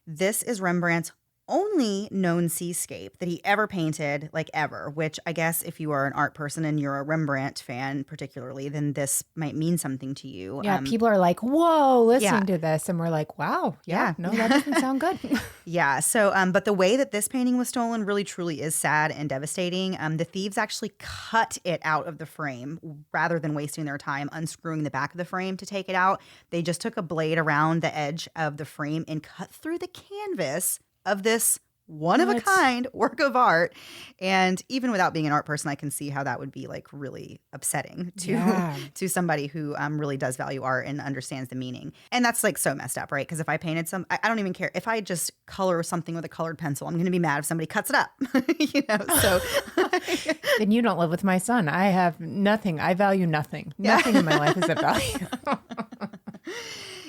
This is Rembrandt's only known seascape that he ever painted, like ever, which I guess if you are an art person and you're a Rembrandt fan particularly, then this might mean something to you. Yeah, people are like, whoa, listening yeah. to this. And we're like, wow, Yeah. no, that doesn't sound good. Yeah. So, but the way that this painting was stolen really truly is sad and devastating. The thieves actually cut it out of the frame rather than wasting their time unscrewing the back of the frame to take it out. They just took a blade around the edge of the frame and cut through the canvas of this one-of-a-kind work of art. And even without being an art person, I can see how that would be like really upsetting to somebody who really does value art and understands the meaning. And that's like so messed up, right? Because if I painted I don't even care. If I just color something with a colored pencil, I'm going to be mad if somebody cuts it up, so. Then you don't live with my son. I have nothing. I value nothing. Nothing in my life is of value.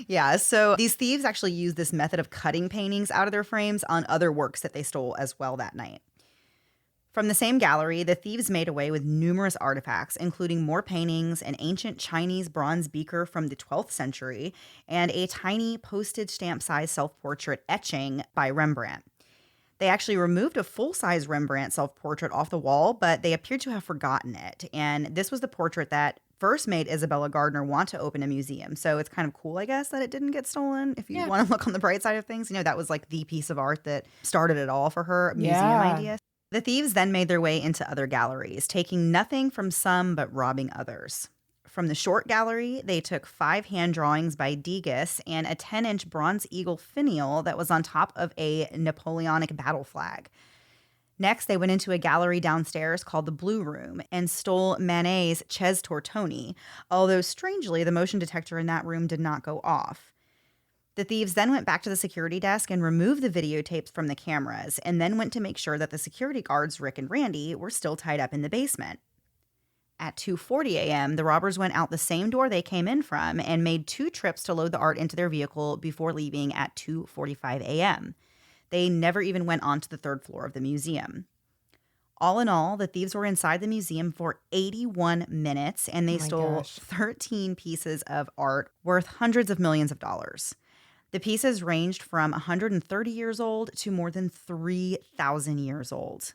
Yeah, so these thieves actually used this method of cutting paintings out of their frames on other works that they stole as well that night. From the same gallery, the thieves made away with numerous artifacts, including more paintings, an ancient Chinese bronze beaker from the 12th century, and a tiny postage stamp-sized self-portrait etching by Rembrandt. They actually removed a full-size Rembrandt self-portrait off the wall, but they appeared to have forgotten it. And this was the portrait that first made Isabella Gardner want to open a museum. So it's kind of cool, I guess, that it didn't get stolen. If you Yeah. want to look on the bright side of things, that was like the piece of art that started it all for her museum Yeah. idea. The thieves then made their way into other galleries, taking nothing from some but robbing others. From the short gallery, they took 5 hand drawings by Degas and a 10-inch bronze eagle finial that was on top of a Napoleonic battle flag. Next, they went into a gallery downstairs called the Blue Room and stole Manet's Ches Tortoni, although strangely, the motion detector in that room did not go off. The thieves then went back to the security desk and removed the videotapes from the cameras, and then went to make sure that the security guards, Rick and Randy, were still tied up in the basement. At 2:40 a.m., the robbers went out the same door they came in from and made 2 trips to load the art into their vehicle before leaving at 2:45 a.m. They never even went onto the 3rd floor of the museum. All in all, the thieves were inside the museum for 81 minutes, and they Oh my stole gosh. 13 pieces of art worth hundreds of millions of dollars. The pieces ranged from 130 years old to more than 3,000 years old.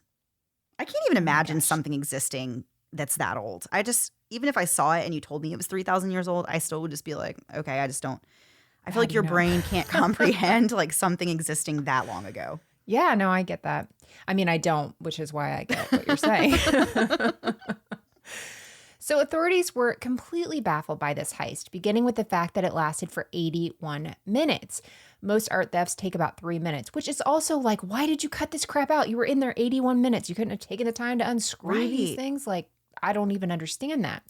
I can't even Oh my imagine gosh. something existing that's that old. Even if I saw it and you told me it was 3,000 years old, I still would just be like, okay, I just don't. I feel How like do you your know? brain can't comprehend like something existing that long ago. Yeah, no, I get that. I mean, I don't, which is why I get what you're saying. So authorities were completely baffled by this heist, beginning with the fact that it lasted for 81 minutes. Most art thefts take about 3 minutes, which is also like, why did you cut this crap out? You were in there 81 minutes. You couldn't have taken the time to unscrew these Right. things? Like, I don't even understand that.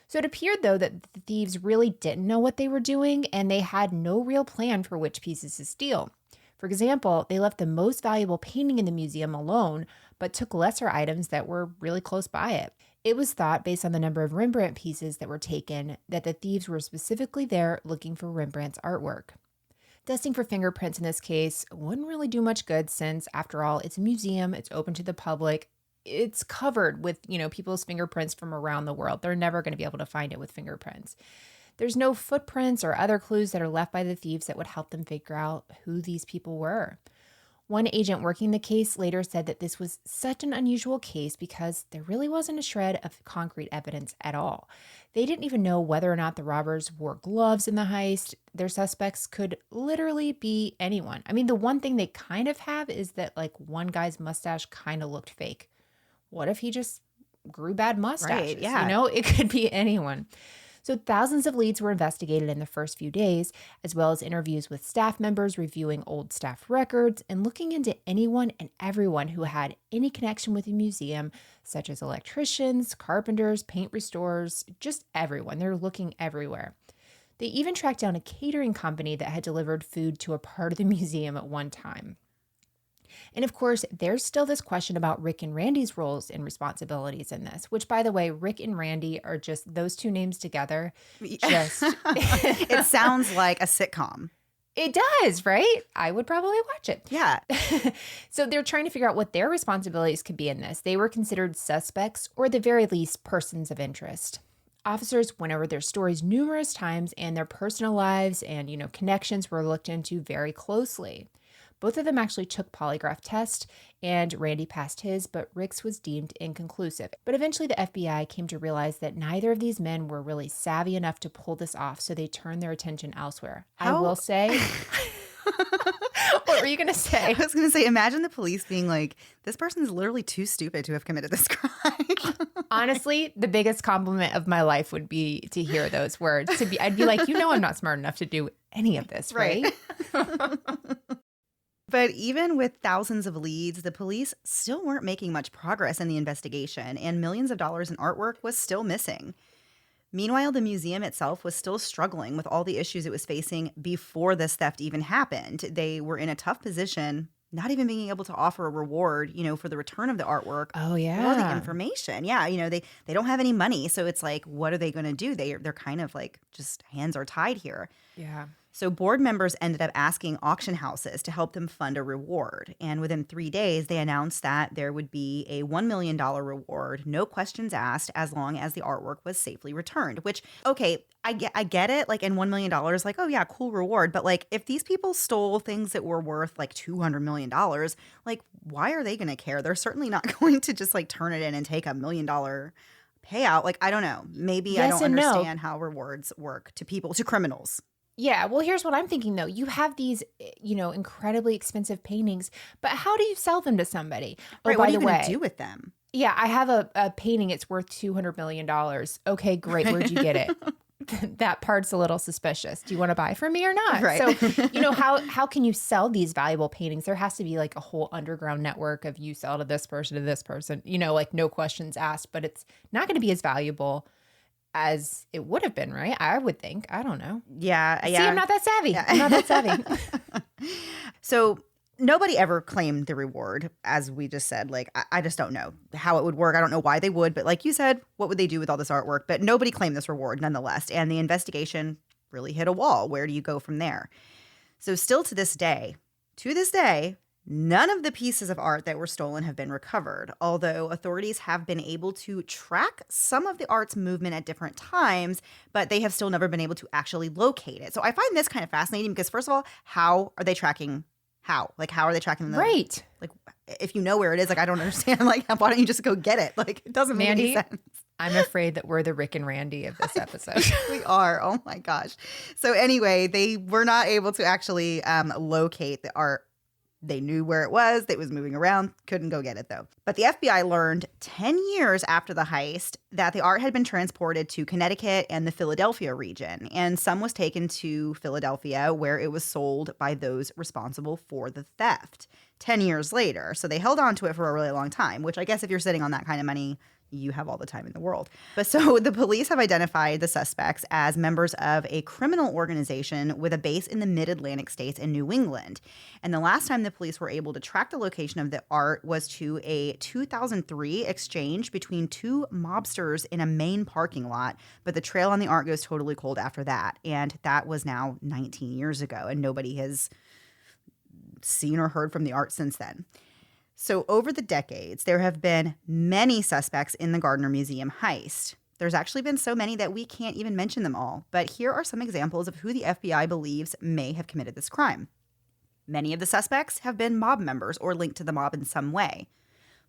So it appeared, though, that the thieves really didn't know what they were doing, and they had no real plan for which pieces to steal. For example, they left the most valuable painting in the museum alone, but took lesser items that were really close by it. It was thought, based on the number of Rembrandt pieces that were taken, that the thieves were specifically there looking for Rembrandt's artwork. Testing for fingerprints in this case wouldn't really do much good since, after all, it's a museum, it's open to the public, it's covered with, people's fingerprints from around the world. They're never going to be able to find it with fingerprints. There's no footprints or other clues that are left by the thieves that would help them figure out who these people were. One agent working the case later said that this was such an unusual case because there really wasn't a shred of concrete evidence at all. They didn't even know whether or not the robbers wore gloves in the heist. Their suspects could literally be anyone. I mean, the one thing they kind of have is that, like, one guy's mustache kind of looked fake. What if he just grew bad mustaches? Right, yeah. It could be anyone. So thousands of leads were investigated in the first few days, as well as interviews with staff members, reviewing old staff records, and looking into anyone and everyone who had any connection with the museum, such as electricians, carpenters, paint restorers, just everyone. They're looking everywhere. They even tracked down a catering company that had delivered food to a part of the museum at one time. And of course, there's still this question about Rick and Randy's roles and responsibilities in this, which, by the way, Rick and Randy are just those two names together. Just It sounds like a sitcom. It does, right? I would probably watch it. Yeah. So they're trying to figure out what their responsibilities could be in this. They were considered suspects, or at the very least, persons of interest. Officers went over their stories numerous times, and their personal lives and, connections were looked into very closely. Both of them actually took polygraph tests, and Randy passed his, but Rick's was deemed inconclusive. But eventually the FBI came to realize that neither of these men were really savvy enough to pull this off, so they turned their attention elsewhere. I How- will say... What were you going to say? I was going to say, imagine the police being like, this person's literally too stupid to have committed this crime. Honestly, the biggest compliment of my life would be to hear those words. I'd be like, I'm not smart enough to do any of this, right? But even with thousands of leads, the police still weren't making much progress in the investigation, and millions of dollars in artwork was still missing. Meanwhile, the museum itself was still struggling with all the issues it was facing before this theft even happened. They were in a tough position, not even being able to offer a reward, for the return of the artwork Oh, or the yeah. information. Yeah, they don't have any money, so it's like, what are they going to do? They're kind of like just hands are tied here. Yeah. So board members ended up asking auction houses to help them fund a reward. And within 3 days, they announced that there would be a $1 million reward, no questions asked, as long as the artwork was safely returned. Which, okay, I get it. Like, in $1 million, like, oh yeah, cool reward. But like, if these people stole things that were worth like $200 million, like, why are they going to care? They're certainly not going to just like turn it in and take $1 million payout. Like, I don't know. Maybe I Yes don't and no. understand how rewards work to people, to criminals. Yeah, well, here's what I'm thinking though. You have these, incredibly expensive paintings, but how do you sell them to somebody? Oh, Right. What by are you the going to way, do with them? yeah, I have a painting. It's worth $200 million. Okay, great. Where'd you get it? That part's a little suspicious. Do you want to buy from me or not? Right. So, how can you sell these valuable paintings? There has to be like a whole underground network of you sell to this person, like no questions asked, but it's not going to be as valuable as it would have been, right? I would think. I don't know. Yeah. See, Yeah. I'm not that savvy. Yeah. I'm not that savvy. So nobody ever claimed the reward, as we just said. Like, I just don't know how it would work. I don't know why they would. But like you said, what would they do with all this artwork? But nobody claimed this reward nonetheless. And the investigation really hit a wall. Where do you go from there? So still to this day, none of the pieces of art that were stolen have been recovered, although authorities have been able to track some of the art's movement at different times, but they have still never been able to actually locate it. So I find this kind of fascinating because, first of all, how are they tracking? How are they tracking the Right. Like, if you know where it is, like, I don't understand. Like, why don't you just go get it? Like, it doesn't make any Mandy, sense. I'm afraid that we're the Rick and Randy of this episode. We are. Oh my gosh. So anyway, they were not able to actually locate the art. They knew where it was. It was moving around. Couldn't go get it, though. But the FBI learned 10 years after the heist that the art had been transported to Connecticut and the Philadelphia region. And some was taken to Philadelphia, where it was sold by those responsible for the theft 10 years later. So they held on to it for a really long time, which I guess if you're sitting on that kind of money, you have all the time in the world. But so the police have identified the suspects as members of a criminal organization with a base in the mid-Atlantic states and New England. And the last time the police were able to track the location of the art was to a 2003 exchange between two mobsters in a Maine parking lot. But the trail on the art goes totally cold after that. And that was now 19 years ago, and nobody has seen or heard from the art since then. So over the decades, there have been many suspects in the Gardner Museum heist. There's actually been so many that we can't even mention them all. But here are some examples of who the FBI believes may have committed this crime. Many of the suspects have been mob members or linked to the mob in some way.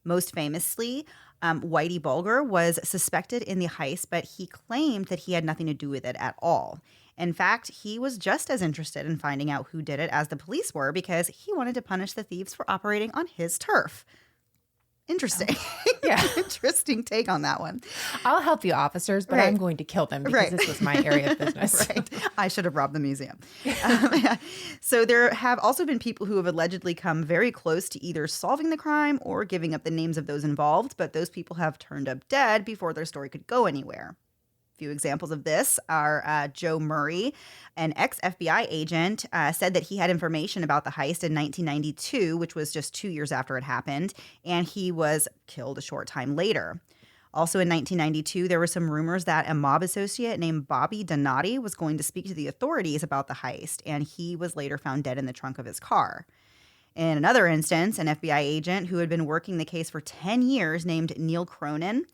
Most famously, Whitey Bulger was suspected in the heist, but he claimed that he had nothing to do with it at all. In fact, he was just as interested in finding out who did it as the police were because he wanted to punish the thieves for operating on his turf. Interesting. Yeah. Interesting take on that one. I'll help you, officers, but Right. I'm going to kill them because Right. this was my area of business. Right. I should have robbed the museum. So there have also been people who have allegedly come very close to either solving the crime or giving up the names of those involved, but those people have turned up dead before their story could go anywhere. Few examples of this are Joe Murray, an ex-FBI agent, said that he had information about the heist in 1992, which was just 2 years after it happened, and he was killed a short time later. Also in 1992, there were some rumors that a mob associate named Bobby Donati was going to speak to the authorities about the heist, and he was later found dead in the trunk of his car. In another instance, an FBI agent who had been working the case for 10 years named Neil Cronin,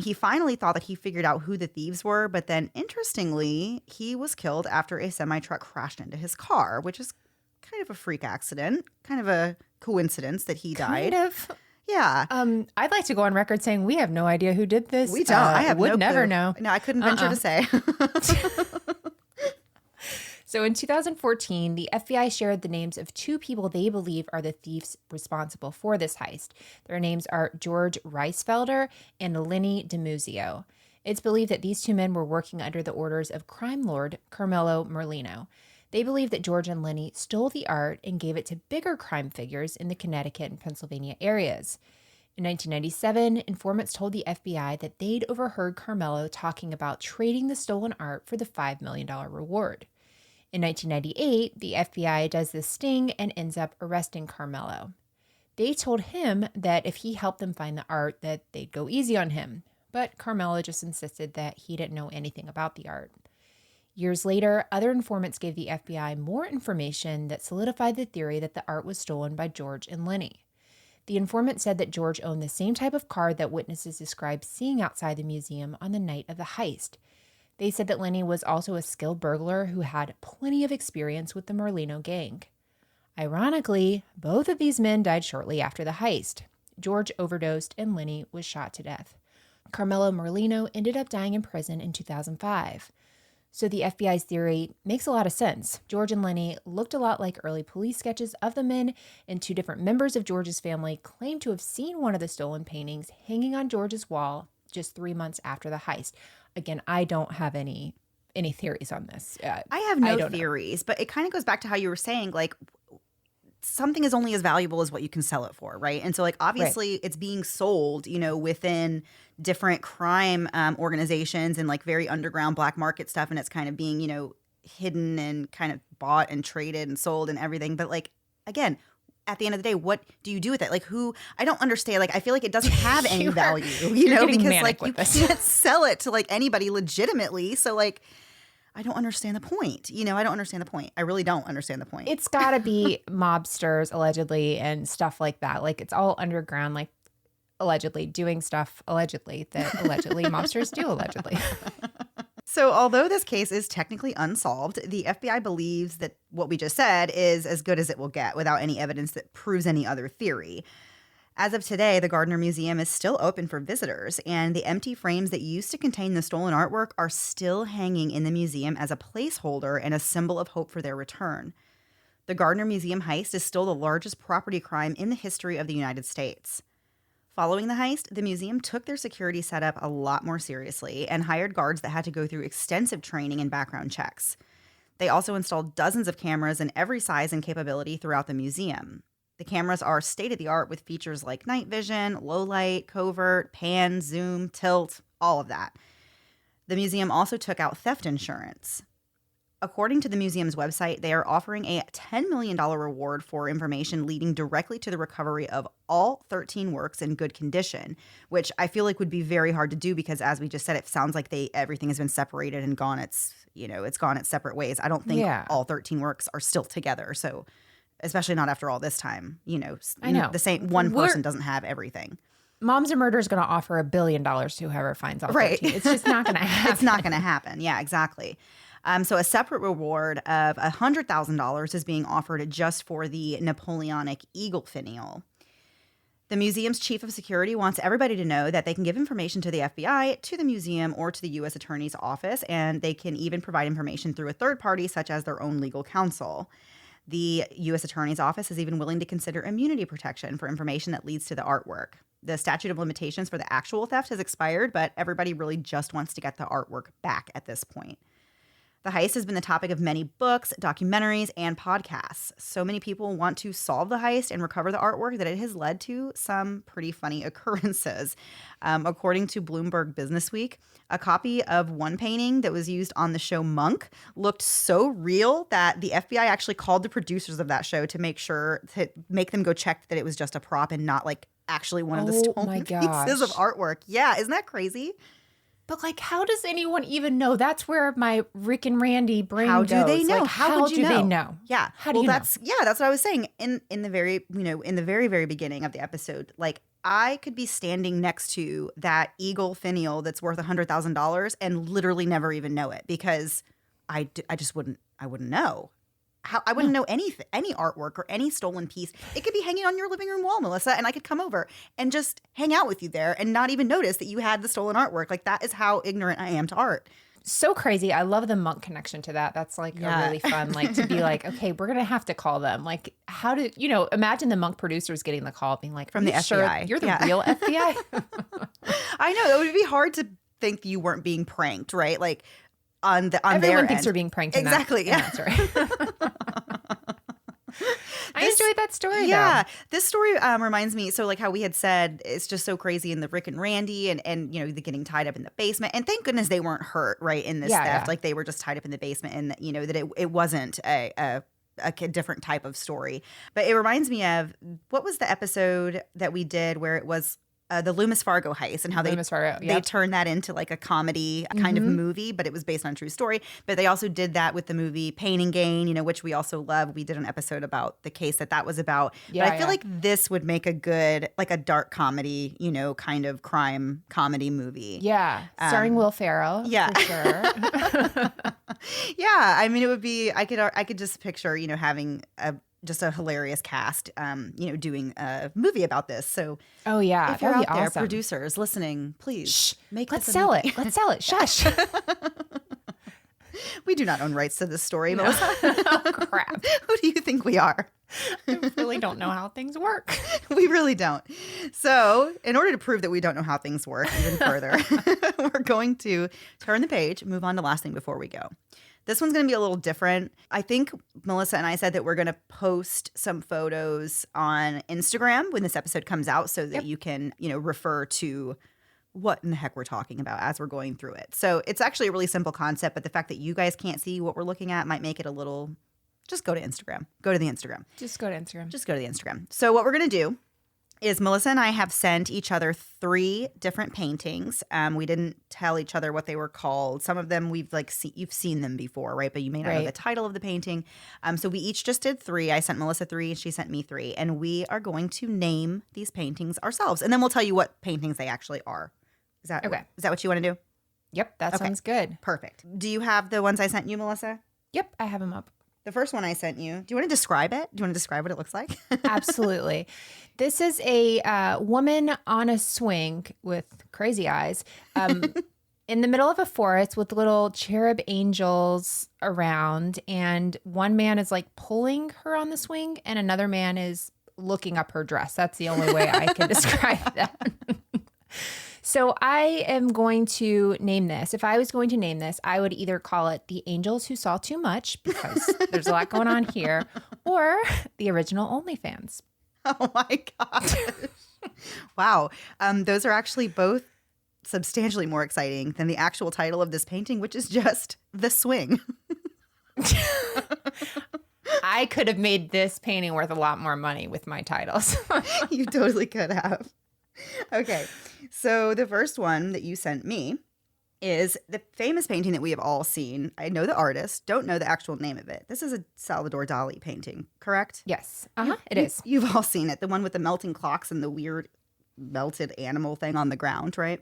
he finally thought that he figured out who the thieves were, but then interestingly, he was killed after a semi-truck crashed into his car, which is kind of a freak accident, kind of a coincidence that he died. Kind of. Yeah. I'd like to go on record saying we have no idea who did this. We don't. I have would no never clue. know. No, I couldn't venture to say. So in 2014, the FBI shared the names of two people they believe are the thieves responsible for this heist. Their names are George Reisfelder and Lenny DiMuzio. It's believed that these two men were working under the orders of crime lord Carmelo Merlino. They believe that George and Lenny stole the art and gave it to bigger crime figures in the Connecticut and Pennsylvania areas. In 1997, informants told the FBI that they'd overheard Carmelo talking about trading the stolen art for the $5 million reward. In 1998, the FBI does this sting and ends up arresting Carmelo. They told him that if he helped them find the art, that they'd go easy on him. But Carmelo just insisted that he didn't know anything about the art. Years later, other informants gave the FBI more information that solidified the theory that the art was stolen by George and Lenny. The informant said that George owned the same type of car that witnesses described seeing outside the museum on the night of the heist. They said that Lenny was also a skilled burglar who had plenty of experience with the Merlino gang. Ironically, both of these men died shortly after the heist. George overdosed and Lenny was shot to death. Carmelo Merlino ended up dying in prison in 2005. So the FBI's theory makes a lot of sense. George and Lenny looked a lot like early police sketches of the men, and two different members of George's family claimed to have seen one of the stolen paintings hanging on George's wall just 3 months after the heist. Again, I don't have any theories on this. I have no theories, but it kind of goes back to how you were saying, like, something is only as valuable as what you can sell it for, right? And so, like, obviously it's being sold, within different crime organizations and, like, very underground black market stuff, and it's kind of being, hidden and kind of bought and traded and sold and everything. But, like, again, at the end of the day, what do you do with it? Like, I don't understand. Like, I feel like it doesn't have any value, because, like, you can't sell it to, like, anybody legitimately. So, like, I don't understand the point. I don't understand the point. I really don't understand the point. It's got to be mobsters, allegedly, and stuff like that. Like, it's all underground, like, allegedly doing stuff, allegedly, that allegedly mobsters do, allegedly. So although this case is technically unsolved, the FBI believes that what we just said is as good as it will get without any evidence that proves any other theory. As of today, the Gardner Museum is still open for visitors, and the empty frames that used to contain the stolen artwork are still hanging in the museum as a placeholder and a symbol of hope for their return. The Gardner Museum heist is still the largest property crime in the history of the United States. Following the heist, the museum took their security setup a lot more seriously and hired guards that had to go through extensive training and background checks. They also installed dozens of cameras in every size and capability throughout the museum. The cameras are state-of-the-art with features like night vision, low light, covert, pan, zoom, tilt, all of that. The museum also took out theft insurance. According to the museum's website, they are offering a $10 million reward for information leading directly to the recovery of all 13 works in good condition, which I feel like would be very hard to do because, as we just said, it sounds like everything has been separated and gone it's gone its separate ways. I don't think all 13 works are still together. So, especially not after all this time, I know. the same one person doesn't have everything. Moms and Murder is going to offer $1 billion to whoever finds all 13. It's just not going to happen. It's not going to happen. Yeah, exactly. So a separate reward of $100,000 is being offered just for the Napoleonic eagle finial. The museum's chief of security wants everybody to know that they can give information to the FBI, to the museum, or to the U.S. Attorney's Office, and they can even provide information through a third party, such as their own legal counsel. The U.S. Attorney's Office is even willing to consider immunity protection for information that leads to the artwork. The statute of limitations for the actual theft has expired, but everybody really just wants to get the artwork back at this point. The heist has been the topic of many books, documentaries, and podcasts. So many people want to solve the heist and recover the artwork that it has led to some pretty funny occurrences. According to Bloomberg Businessweek, a copy of one painting that was used on the show Monk looked so real that the FBI actually called the producers of that show to make them go check that it was just a prop and not like actually one of the stolen pieces of artwork. Yeah, isn't that crazy? But, like, how does anyone even know? That's where my Rick and Randy brain goes. How do they know? Like, how do they know? Yeah. How do you know? That's what I was saying in the very, in the very, very beginning of the episode. Like, I could be standing next to that eagle finial that's worth $100,000 and literally never even know it because I wouldn't know. I wouldn't know any artwork or any stolen piece. It could be hanging on your living room wall, Melissa, and I could come over and just hang out with you there and not even notice that you had the stolen artwork. Like, that is how ignorant I am to art. So crazy. I love the Monk connection to that. That's like a really fun, like, to be like, okay, we're going to have to call them. Like, how did, imagine the Monk producers getting the call being like, from the FBI. Sure you're the real FBI? I know. It would be hard to think you weren't being pranked, right? Like, on everyone their thinks end. they're being pranked. Exactly. Yeah. That's right. I enjoyed that story. Yeah, this story reminds me. So, like how we had said, it's just so crazy in the Rick and Randy, and the getting tied up in the basement. And thank goodness they weren't hurt, right, in this theft. Yeah. Like, they were just tied up in the basement, and that it wasn't a different type of story. But it reminds me of, what was the episode that we did where it was the Loomis Fargo heist and how Loomis Fargo, they yep. turned that into like a comedy kind of movie, but it was based on a true story. But they also did that with the movie Pain and Gain, which we also love. We did an episode about the case that was about. Yeah, but I feel like this would make a good, like a dark comedy, kind of crime comedy movie. Yeah, starring Will Ferrell. Yeah. For sure. Yeah, I mean, it would be. I could just picture, having just a hilarious cast, doing a movie about this. So, Oh yeah, if you're that'd out be there, awesome. producers listening, please Shh, make let's this a sell movie. it. Let's sell it. Shush. We do not own rights to this story, No. Melissa. Oh, crap. Who do you think we are? I really don't know how things work. We really don't. So, in order to prove that we don't know how things work even further, we're going to turn the page, move on to last thing before we go. This one's going to be a little different. I think Melissa and I said that we're going to post some photos on Instagram when this episode comes out so that you can, refer to what in the heck we're talking about as we're going through it. So it's actually a really simple concept, but the fact that you guys can't see what we're looking at might make it a little, just go to Instagram. Go to the Instagram. Just go to Instagram. Just go to the Instagram. So what we're going to do is Melissa and I have sent each other 3 different paintings. We didn't tell each other what they were called. Some of them you've seen them before, right? But you may not know the title of the painting. So we each just did 3. I sent Melissa 3, she sent me 3, and we are going to name these paintings ourselves, and then we'll tell you what paintings they actually are. Is that Okay. Is that what you want to do? Yep, that sounds good. Perfect. Do you have the ones I sent you, Melissa? Yep, I have them up. The first one I sent you. Do you want to describe it? Do you want to describe what it looks like? Absolutely. This is a woman on a swing with crazy eyes in the middle of a forest with little cherub angels around. And one man is like pulling her on the swing and another man is looking up her dress. That's the only way I can describe that. So I am going to name this. If I was going to name this, I would either call it The Angels Who Saw Too Much, because there's a lot going on here, or The Original OnlyFans. Oh my gosh. Wow. Those are actually both substantially more exciting than the actual title of this painting, which is just The Swing. I could have made this painting worth a lot more money with my titles. You totally could have. Okay. So the first one that you sent me is the famous painting that we have all seen. I know the artist, don't know the actual name of it. This is a Salvador Dali painting, correct? Yes. It is. You've all seen it. The one with the melting clocks and the weird melted animal thing on the ground, right?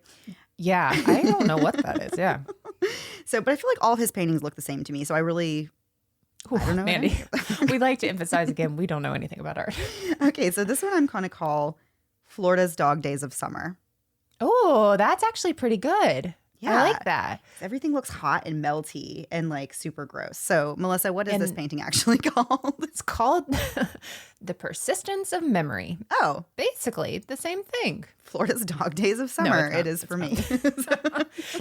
Yeah. I don't know what that is. Yeah. So, but I feel like all of his paintings look the same to me. So I don't know. Mandy, we like to emphasize again, we don't know anything about art. Okay. So this one I'm going to call Florida's Dog Days of Summer. Oh, that's actually pretty good. Yeah. I like that. Everything looks hot and melty and like super gross. So, Melissa, what is this painting actually called? It's called The Persistence of Memory. Oh, Basically, the same thing. Florida's Dog Days of Summer. not. It is for me.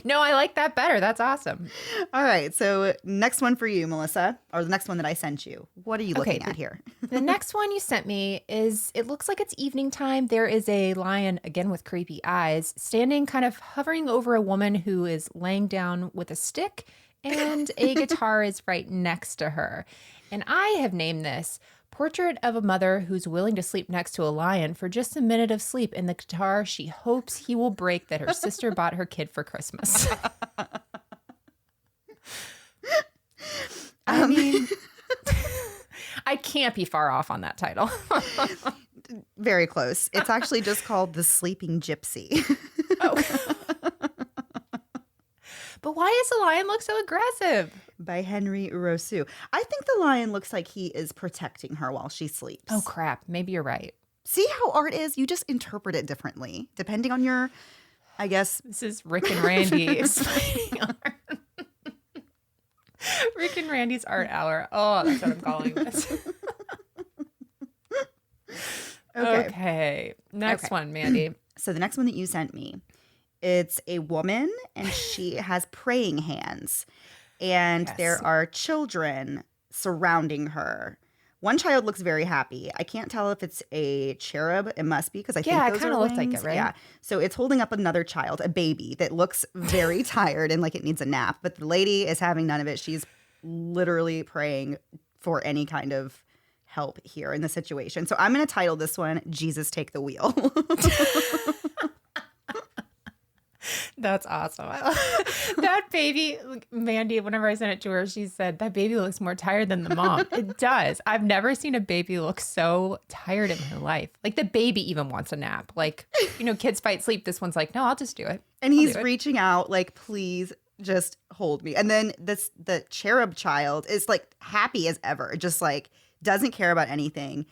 No, I like that better. That's awesome. All right. So, next one for you, Melissa, or the next one that I sent you. What are you looking at here? The next one you sent me it looks like it's evening time. There is a lion, again with creepy eyes, standing kind of hovering over a woman who is laying down with a stick, and a guitar is right next to her. And I have named this Portrait of a Mother Who's Willing to Sleep Next to a Lion for Just a Minute of Sleep in the Guitar She Hopes He Will Break that her sister bought her kid for Christmas. I mean, I can't be far off on that title. Very close. It's actually just called The Sleeping Gypsy. Oh. But why does the lion look so aggressive? By Henry Urosu. I think the lion looks like he is protecting her while she sleeps. Oh, crap. Maybe you're right. See how art is? You just interpret it differently, depending on your, I guess. This is Rick and Randy explaining art. Rick and Randy's art hour. Oh, that's what I'm calling this. Okay. Next one, Mandy. So the next one that you sent me, it's a woman and she has praying hands. And there are children surrounding her. One child looks very happy. I can't tell if it's a cherub. It must be because I think those it kind are of looks like wings. it, right? Yeah. So it's holding up another child, a baby that looks very tired and like it needs a nap. But the lady is having none of it. She's literally praying for any kind of help here in the situation. So I'm going to title this one, Jesus Take the Wheel. That's awesome. That baby, Mandy, whenever I sent it to her, she said, that baby looks more tired than the mom. It does. I've never seen a baby look so tired in my life. Like the baby even wants a nap. Like, kids fight sleep. This one's like, no, I'll just do it. And he's reaching out like, please just hold me. And then the cherub child is like happy as ever, just like doesn't care about anything.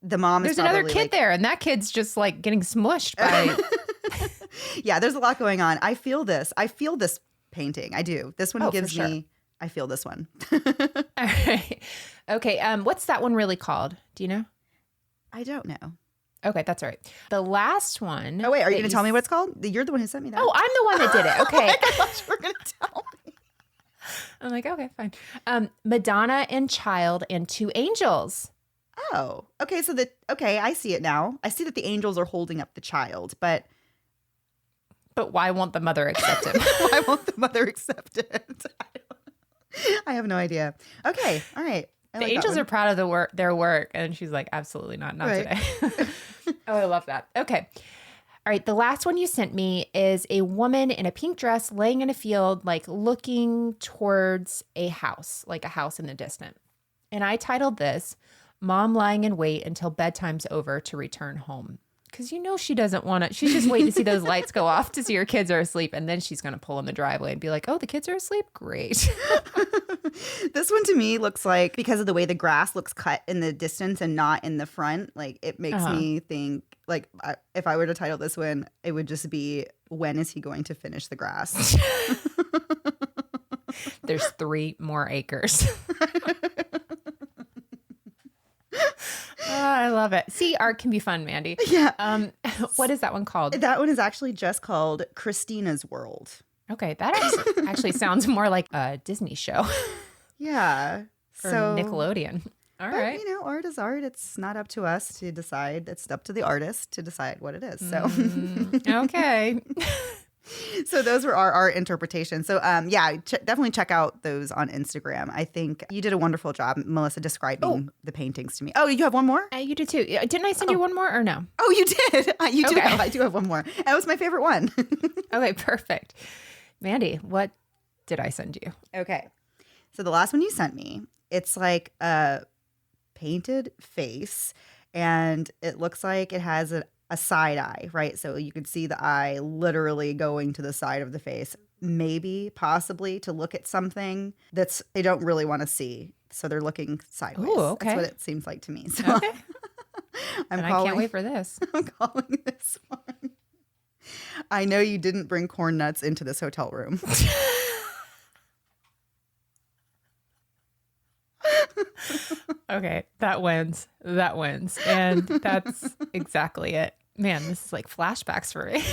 The mom There's is probably another kid there, and that kid's just like getting smushed by. Yeah, there's a lot going on. I feel this painting. I do. This one gives me. I feel this one. All right. Okay. What's that one really called? Do you know? I don't know. Okay, that's all right. The last one. Oh wait, are you going to tell me what it's called? You're the one who sent me that. Oh, I'm the one that did it. Okay. I thought you were going to tell me. I'm like, okay, fine. Madonna and Child and Two Angels. Oh, okay. So I see it now. I see that the angels are holding up the child, but why won't the mother accept him? Why won't the mother accept it? I have no idea. Okay, all right. The angels are proud of their work, and she's like, absolutely not today. Oh, I love that. Okay. All right. The last one you sent me is a woman in a pink dress laying in a field, like looking towards a house, like a house in the distance. And I titled this, Mom Lying in Wait Until Bedtime's Over to Return Home. Because she doesn't want to, she's just waiting to see those lights go off to see her kids are asleep. And then she's going to pull in the driveway and be like, oh, the kids are asleep? Great. This one to me looks like, because of the way the grass looks cut in the distance and not in the front, like it makes me think, like if I were to title this one, it would just be, when is he going to finish the grass? There's 3 more acres. I love it. See, art can be fun, Mandy. Yeah. What is that one called? That one is actually just called Christina's World. Okay, that actually sounds more like a Disney show. Yeah. For Nickelodeon. All right. Art is art. It's not up to us to decide. It's up to the artist to decide what it is. So, okay. So those were our art interpretations. So definitely check out those on Instagram. I think you did a wonderful job, Melissa, describing the paintings to me. Oh, you have one more? You did too. Didn't I send you one more or no? Oh, you did. You do. I do have one more. That was my favorite one. Okay, perfect. Mandy, what did I send you? Okay. So the last one you sent me, it's like a painted face, and it looks like it has a side eye, right? So you could see the eye literally going to the side of the face, maybe, possibly to look at something that's they don't really want to see. So they're looking sideways. Ooh, okay. That's what it seems like to me. So okay. I can't wait for this. I'm calling this one. I know you didn't bring corn nuts into this hotel room. Okay, that wins. And that's exactly it. Man, this is like flashbacks for me.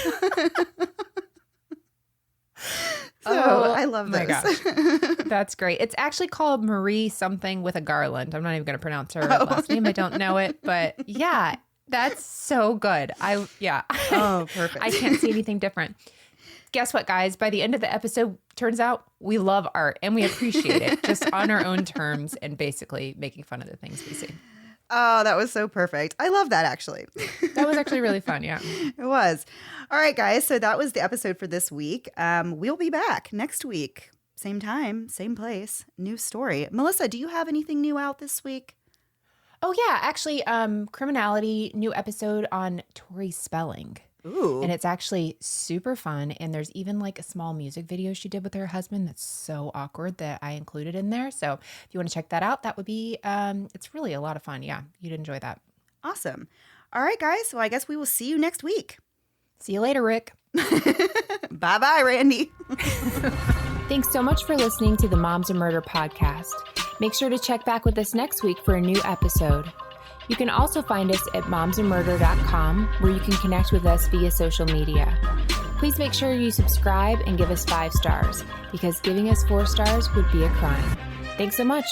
I love this. My gosh. That's great. It's actually called Marie something with a garland. I'm not even going to pronounce her last name. I don't know it, but yeah, that's so good. Oh, perfect. I can't see anything different. Guess what, guys? By the end of the episode, turns out we love art and we appreciate it just on our own terms and basically making fun of the things we see. Oh, that was so perfect. I love that, actually. That was actually really fun, yeah. It was. All right, guys. So that was the episode for this week. We'll be back next week. Same time, same place, new story. Melissa, do you have anything new out this week? Oh, yeah. Actually, Criminality, new episode on Tori Spelling. Ooh. And it's actually super fun. And there's even like a small music video she did with her husband that's so awkward that I included in there. So if you want to check that out, that would be, it's really a lot of fun. Yeah, you'd enjoy that. Awesome. All right, guys. Well, I guess we will see you next week. See you later, Rick. Bye-bye, Randy. Thanks so much for listening to the Moms of Murder podcast. Make sure to check back with us next week for a new episode. You can also find us at momsandmurder.com, where you can connect with us via social media. Please make sure you subscribe and give us 5 stars, because giving us 4 stars would be a crime. Thanks so much.